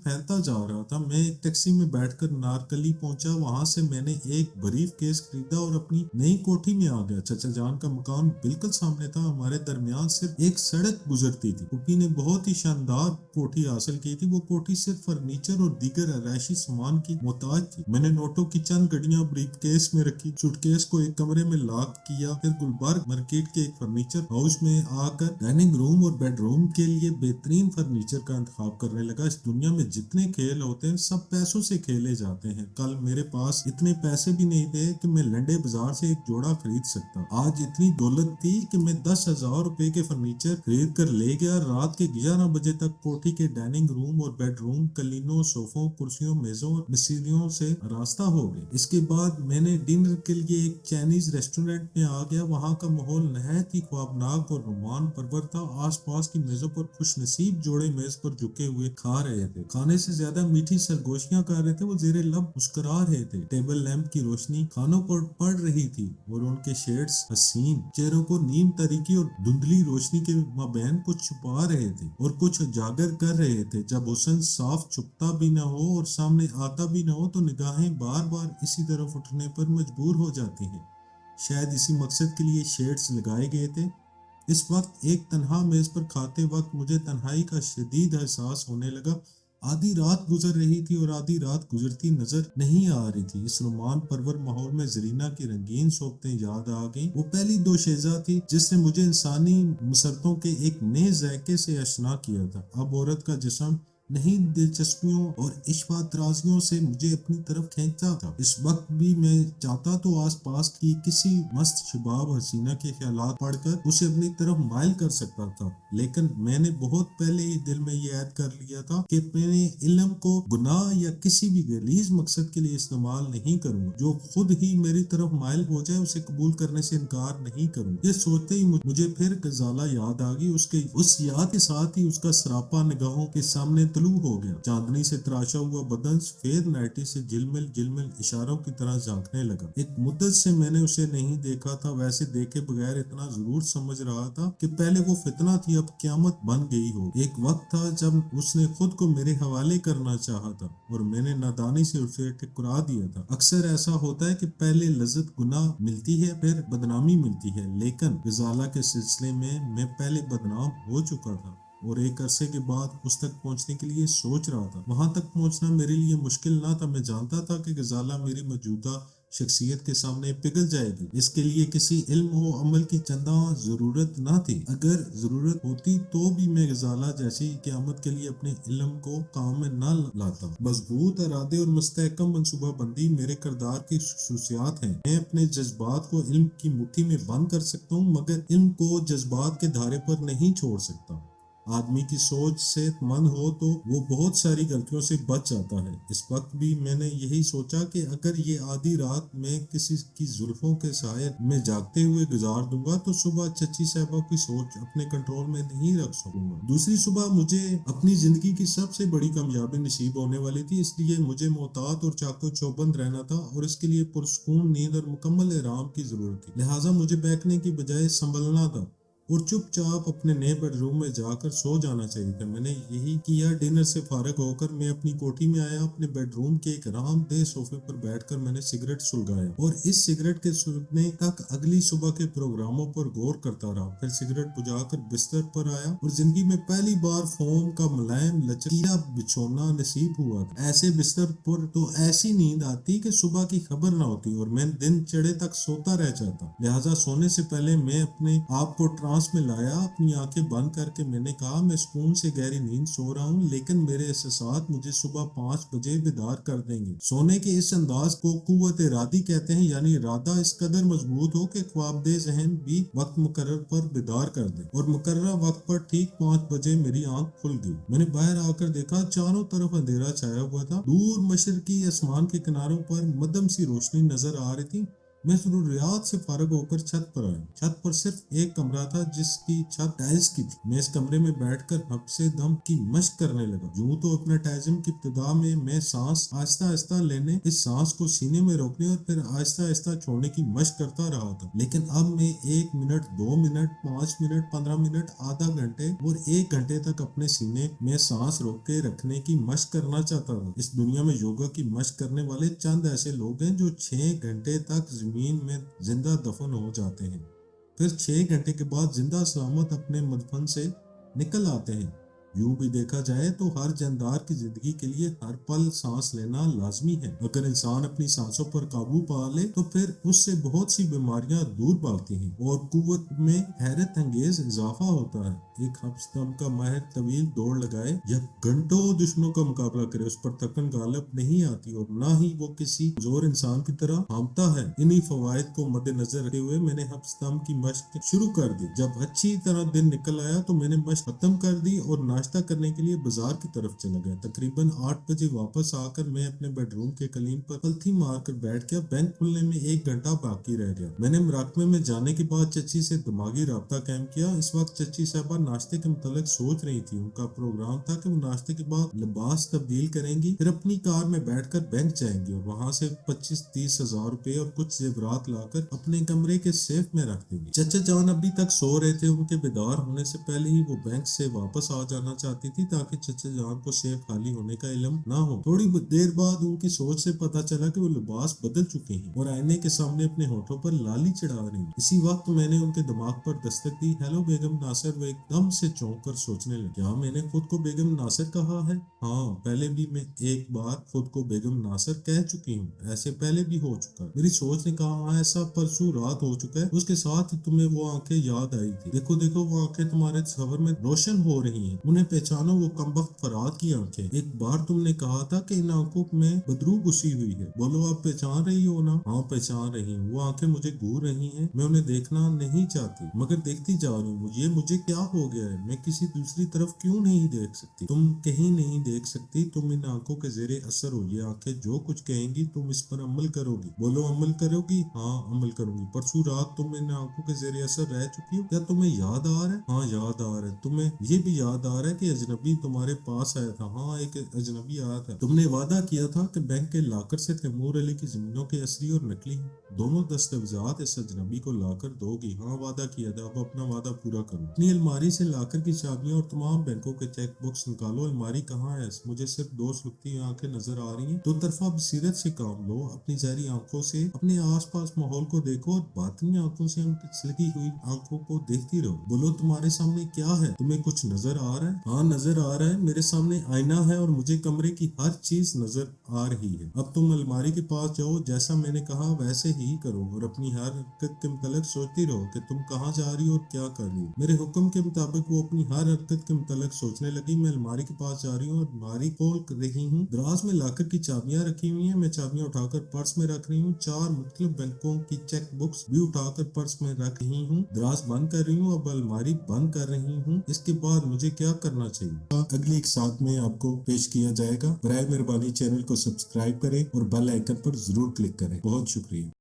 फैलता जा रहा था। मैं एक टैक्सी में बैठकर नारकली पहुंचा। वहां से मैंने एक ब्रीफ केस खरीदा और अपनी नई कोठी में आ गया। चचा जान का मकान बिल्कुल सामने था। हमारे दरमियान सिर्फ एक सड़क गुजरती थी। पुप्पी ने बहुत ही शानदार कोठी हासिल की थी। वो कोठी सिर्फ फर्नीचर और दीगर आरायशी सामान की मोहताज थी। मैंने नोटों की चंद गड्डियां ब्रीफ केस में रखी, सूटकेस को एक कमरे में लॉक किया, फिर गुलबर्ग मार्केट के एक फर्नीचर हाउस में आकर डाइनिंग रूम और बेडरूम के लिए बेहतरीन फर्नीचर का इंतखाब करने लगा। इस दुनिया में जितने खेल होते हैं सब पैसों से खेले जाते हैं। कल मेरे पास इतने पैसे भी नहीं थे कि मैं लंडे बाजार से एक जोड़ा खरीद सकता। आज इतनी दौलत थी कि मैं 10,000 रुपए के फर्नीचर खरीद कर ले गया। रात के 11 बजे तक कोठी के डाइनिंग रूम और बेडरूम कलीनों, सोफों, कुर्सियों, मेजों और मिसीरियों से रास्ता हो गए। इसके बाद मैंने डिनर के लिए एक चाइनीज रेस्टोरेंट में आ गया। वहाँ का माहौल नहायत ही ख्वाबनाक और रोमान परवर था। आसपास की मेजों पर खुशनसीब जोड़े मेज पर झुके हुए खा रहे थे। खाने से ज्यादा मीठी सरगोशियां कर रहे थे। वो जेरे लब मुस्कुरा रहे थे। टेबल लैंप की रोशनी खानों पर पड़ रही थी और उनके शेड्स हसीन चेहरों को नीम तरीकी और धुंधली रोशनी के माबैन कुछ छुपा रहे थे और कुछ उजागर कर रहे थे। जब हुस्न साफ छुपता भी न हो और सामने आता भी न हो तो निगाहें बार बार इसी तरफ उठने पर मजबूर हो जाती हैं। शायद इसी मकसद के लिए शेड्स लगाए गए थे। इस वक्त एक तन्हा मेज पर खाते वक्त मुझे तन्हाई का शदीद एहसास होने लगा। आधी रात गुजर रही थी और आधी रात गुजरती नजर नहीं आ रही थी। इस रोमान परवर माहौल में जरीना की रंगीन सोबतें याद आ गईं। वो पहली दोशीज़ा थी जिसने मुझे इंसानी मुसरतों के एक नए जायके से आशना किया था। अब औरत का जिस्म नहीं दिलचस्पियों और इश्वातराजियों से मुझे अपनी तरफ खींचता था। इस वक्त भी मैं चाहता तो आसपास की किसी मस्त शबाब हसीना के ख्यालात पढ़कर उसे अपनी तरफ माइल कर सकता था, लेकिन मैंने बहुत पहले ही दिल में ये ऐद कर लिया था कि मैंने इल्म को गुनाह या किसी भी गलीज मकसद के लिए इस्तेमाल नहीं करूंगा। जो खुद ही मेरी तरफ माइल हो जाए उसे कबूल करने से इनकार नहीं करूंगा। ये सोचते ही मुझे फिर गजाला याद आ गई। उसके उस याद के साथ ही उसका सरापा निगाहों के सामने तलू हो गया। चांदनी से तराशा हुआ बदन सफेद नाइटी से झिलमिल झिलमिल इशारों की तरह झांकने लगा। एक मुद्दत से मैंने उसे नहीं देखा था। वैसे देखे बगैर इतना जरूर समझ रहा था कि पहले वो फितना थी, अब क़यामत बन गई हो। एक वक्त था जब उसने खुद को मेरे हवाले करना चाहा था और मैंने नादानी से उसे ठुकरा दिया था। अक्सर ऐसा होता है कि पहले लज्जत गुनाह मिलती है, फिर बदनामी मिलती है, लेकिन गजाला के सिलसिले में मैं पहले बदनाम हो चुका था और एक अरसे के बाद उस तक पहुंचने के लिए सोच रहा था। वहां तक पहुंचना मेरे लिए मुश्किल ना था। मैं जानता था कि गजाला मेरी मौजूदा शख्सियत के सामने पिघल जाएगी। इसके लिए किसी इल्म व अमल की चंदा जरूरत ना थी। अगर जरूरत होती तो भी मैं गजाला जैसी क़यामत के लिए अपने इल्म को काम में न लाता। मजबूत इरादे और मुस्तहकम मंसूबा बंदी मेरे किरदार की खसूसियात हैं। मैं अपने जज्बात को इल्म की मुट्ठी में बंद कर सकता हूँ, मगर इल्म को जज्बात के धारे पर नहीं छोड़ सकता। आदमी की सोच सेहतमंद हो तो वो बहुत सारी गलतियों से बच जाता है। इस वक्त भी मैंने यही सोचा कि अगर ये आधी रात में किसी की जुल्फों के साए में जागते हुए गुजार दूंगा तो सुबह चची साहबा की सोच अपने कंट्रोल में नहीं रख सकूंगा। दूसरी सुबह मुझे अपनी जिंदगी की सबसे बड़ी कामयाबी नसीब होने वाली थी, इसलिए मुझे मोहतात और चाको चौबंद रहना था और इसके लिए पुरसकून नींद और मुकम्मल आराम की जरूरत थी। लिहाजा मुझे बैठने की बजाय संभलना था और चुपचाप अपने नए बेडरूम में जाकर सो जाना चाहिए था। मैंने यही किया। डिनर से फारग होकर मैं अपनी कोठी में आया। अपने बेडरूम के एक आरामदेह सोफे पर बैठकर मैंने सिगरेट सुलगाया और इस सिगरेट के सुलगने तक अगली सुबह के प्रोग्रामों पर गौर करता रहा। फिर सिगरेट बुझाकर बिस्तर पर आया और जिंदगी में पहली बार फोम का मुलायम लचकीला बिछोना नसीब हुआ था। ऐसे बिस्तर पर तो ऐसी नींद आती कि सुबह की खबर न होती और मैं दिन चढ़े तक सोता रह जाता। लिहाजा सोने से पहले मैं अपने आप को ट्रांस में लाया। अपनी आंखें बंद करके मैंने कहा, मैं सुकून से गहरी नींद सो रहा हूँ, लेकिन मेरे एहसास मुझे सुबह 5 बजे बेदार कर देंगे। सोने के इस अंदाज को कुव्वत इरादी कहते हैं, यानी इरादा इस कदर मजबूत हो कि ख्वाबदेह जहन भी वक्त मुकर्रर पर बेदार कर दे। और मुकर्रर वक्त पर ठीक 5 बजे मेरी आंख खुल गई। मैंने बाहर आकर देखा, चारों तरफ अंधेरा छाया हुआ था। दूर मशरकी आसमान के किनारों पर मध्यम सी रोशनी नजर आ रही थी। मैं जरूरियात से फारग होकर छत पर आया। छत पर सिर्फ एक कमरा था जिसकी छत टाइल्स की थी। मैं इस कमरे में बैठकर हफ्से दम की मशक करने लगा। यूं तो अपने टाइजम की इब्तिदा में मैं सांस आहिस्ता आहिस्ता लेने, इस सांस को सीने में रोकने और फिर आहिस्ता आहिस्ता छोड़ने की मशक करता रहा था। लेकिन अब मैं 1 मिनट, 2 मिनट, 5 मिनट, 15 मिनट, आधा घंटे और 1 घंटे तक अपने सीने में सांस रोक के रखने की मशक करना चाहता था। इस दुनिया में योगा की मशक करने वाले चंद ऐसे लोग हैं जो 6 घंटे तक जमीन में जिंदा दफन हो जाते हैं, फिर 6 घंटे के बाद जिंदा सलामत अपने मदफन से निकल आते हैं। यूं भी देखा जाए तो हर जानदार की जिंदगी के लिए हर पल सांस लेना लाजमी है। अगर इंसान अपनी सांसों पर काबू पा ले तो फिर उससे बहुत सी बीमारियां दूर भागती हैं और कुव्वत में हैरत अंगेज इजाफा होता है। एक हफ्तम का माहिर तवील दौड़ लगाए या घंटों दुश्मनों का मुकाबला करे, उस पर थकन गालिब नहीं आती और ना ही वो किसी जोर इंसान की तरह हामता है। इन्हीं फवायद को मद्देनजर रखते हुए मैंने हफ्तम की मशक शुरू कर दी। जब अच्छी तरह दिन निकल आया तो मैंने मशक खत्म कर दी और नाश्ता करने के लिए बाजार की तरफ चला गया। तकरीबन 8 बजे वापस आकर मैं अपने बेडरूम के कलीन पर पलथी मारकर बैठ गया। बैंक खुलने में 1 घंटा बाकी रह गया। मैंने मुराकबे में जाने के बाद चची से दिमागी राब्ता कायम किया। इस वक्त चची साहबा नाश्ते के मुतालिक सोच रही थी। उनका प्रोग्राम था कि वो नाश्ते के बाद लिबास तब्दील करेंगी, फिर अपनी कार में बैठकर बैंक जाएंगी और वहां से 25-30 हजार रुपए और कुछ जेवरात लाकर अपने कमरे के सेफ में रख देंगी। चचा जान अभी तक सो रहे थे। उनके बेदार होने से पहले ही वो बैंक से वापस आ जाना चाहती थी ताकि चचा जान को सेफ खाली होने का इल्म ना हो। थोड़ी देर बाद उनकी सोच से पता चला कि वो लिबास बदल चुके हैं और आईने के सामने अपने होठों पर लाली चढ़ा रही। इसी वक्त मैंने उनके दिमाग पर दस्तक दी। हेलो बेगम नासिर। वो एकदम से चौंक कर सोचने लगे, क्या मैंने खुद को बेगम नासिर कहा है? हाँ, पहले भी मैं एक बार खुद को बेगम नासिर कह चुकी हूँ। ऐसे पहले भी हो चुका है। मेरी सोच ने कहा, हाँ ऐसा परसों रात हो चुका है। उसके साथ तुम्हें वो आंखें याद आई थी। देखो देखो वो आंखें तुम्हारे तस्वर में रोशन हो रही हैं। उन्हें पहचानो, वो कमबख्त फराद की आंखें। एक बार तुमने कहा था कि इन आंखों में बदरू घुसी हुई है। बोलो आप पहचान रही हो ना? हाँ पहचान रही हूँ। वो आंखें मुझे घूर रही हैं। मैं उन्हें देखना नहीं चाहती मगर देखती जा रही हूँ। ये मुझे क्या हो गया है? मैं किसी दूसरी तरफ क्यों नहीं देख सकती? तुम कहीं नहीं देख सकती। तुम इन आंखों के जेरे असर हो। ये आंखें जो कुछ कहेंगी तुम इस पर अमल करोगी। बोलो अमल करोगी? हाँ अमल करूंगी। परसों रात तुम इन आंखों के जेरे असर रह चुकी हो। क्या तुम्हें याद आ रहा है? हाँ याद आ रहा है। तुम्हें ये भी याद आ रहा है कि अजनबी तुम्हारे पास आया था? हाँ एक अजनबी आया था। तुमने वादा किया था कि बैंक के लाकर से तैमूर अली की जमीनों के असली और नकली दोनों दस्तावेजात इस अजनबी को लाकर दोगी। हाँ वादा किया था। अब अपना वादा पूरा करो। अपनी अलमारी से लाकर की चाबियां और तमाम बैंकों के चेक बुक्स निकालो। अलमारी कहाँ है? मुझे सिर्फ दो सुलगती आंखें नजर आ रही हैं। दो तरफा बसीरत से काम लो। अपनी जहरी आंखों से अपने आसपास माहौल को देखो और बातनी आंखों से उनकी सिलकी हुई आंखों को देखती रहो। बोलो तुम्हारे सामने क्या है? तुम्हें कुछ नजर आ रहा है? हाँ नजर आ रहा है। मेरे सामने आईना है और मुझे कमरे की हर चीज नजर आ रही है। अब तुम अलमारी के पास जाओ, जैसा मैंने कहा वैसे ही करो और अपनी हर हरकत के मुतालिक सोचती रहो कि तुम कहाँ जा रही हो और क्या कर रही हो। मेरे हुक्म के मुताबिक वो अपनी हर हरकत के मुतालिक सोचने लगी। मैं अलमारी के पास जा रही हूँ और अलमारी खोल रही हूँ। दराज में लाकर की चाबियां रखी हुई हैं। मैं चाबियां उठाकर पर्स में रख रही हूँ। 4 मुख्तलिफ बैंकों की चेक बुक्स भी उठाकर पर्स में रख रही हूँ। दराज बंद कर रही हूँ। अब अलमारी बंद कर रही हूँ। इसके बाद मुझे क्या करना चाहिए? अगली एक साथ में आपको पेश किया जाएगा। बराए मेहरबानी चैनल को सब्सक्राइब करें और बेल आइकन पर जरूर क्लिक करें। बहुत शुक्रिया।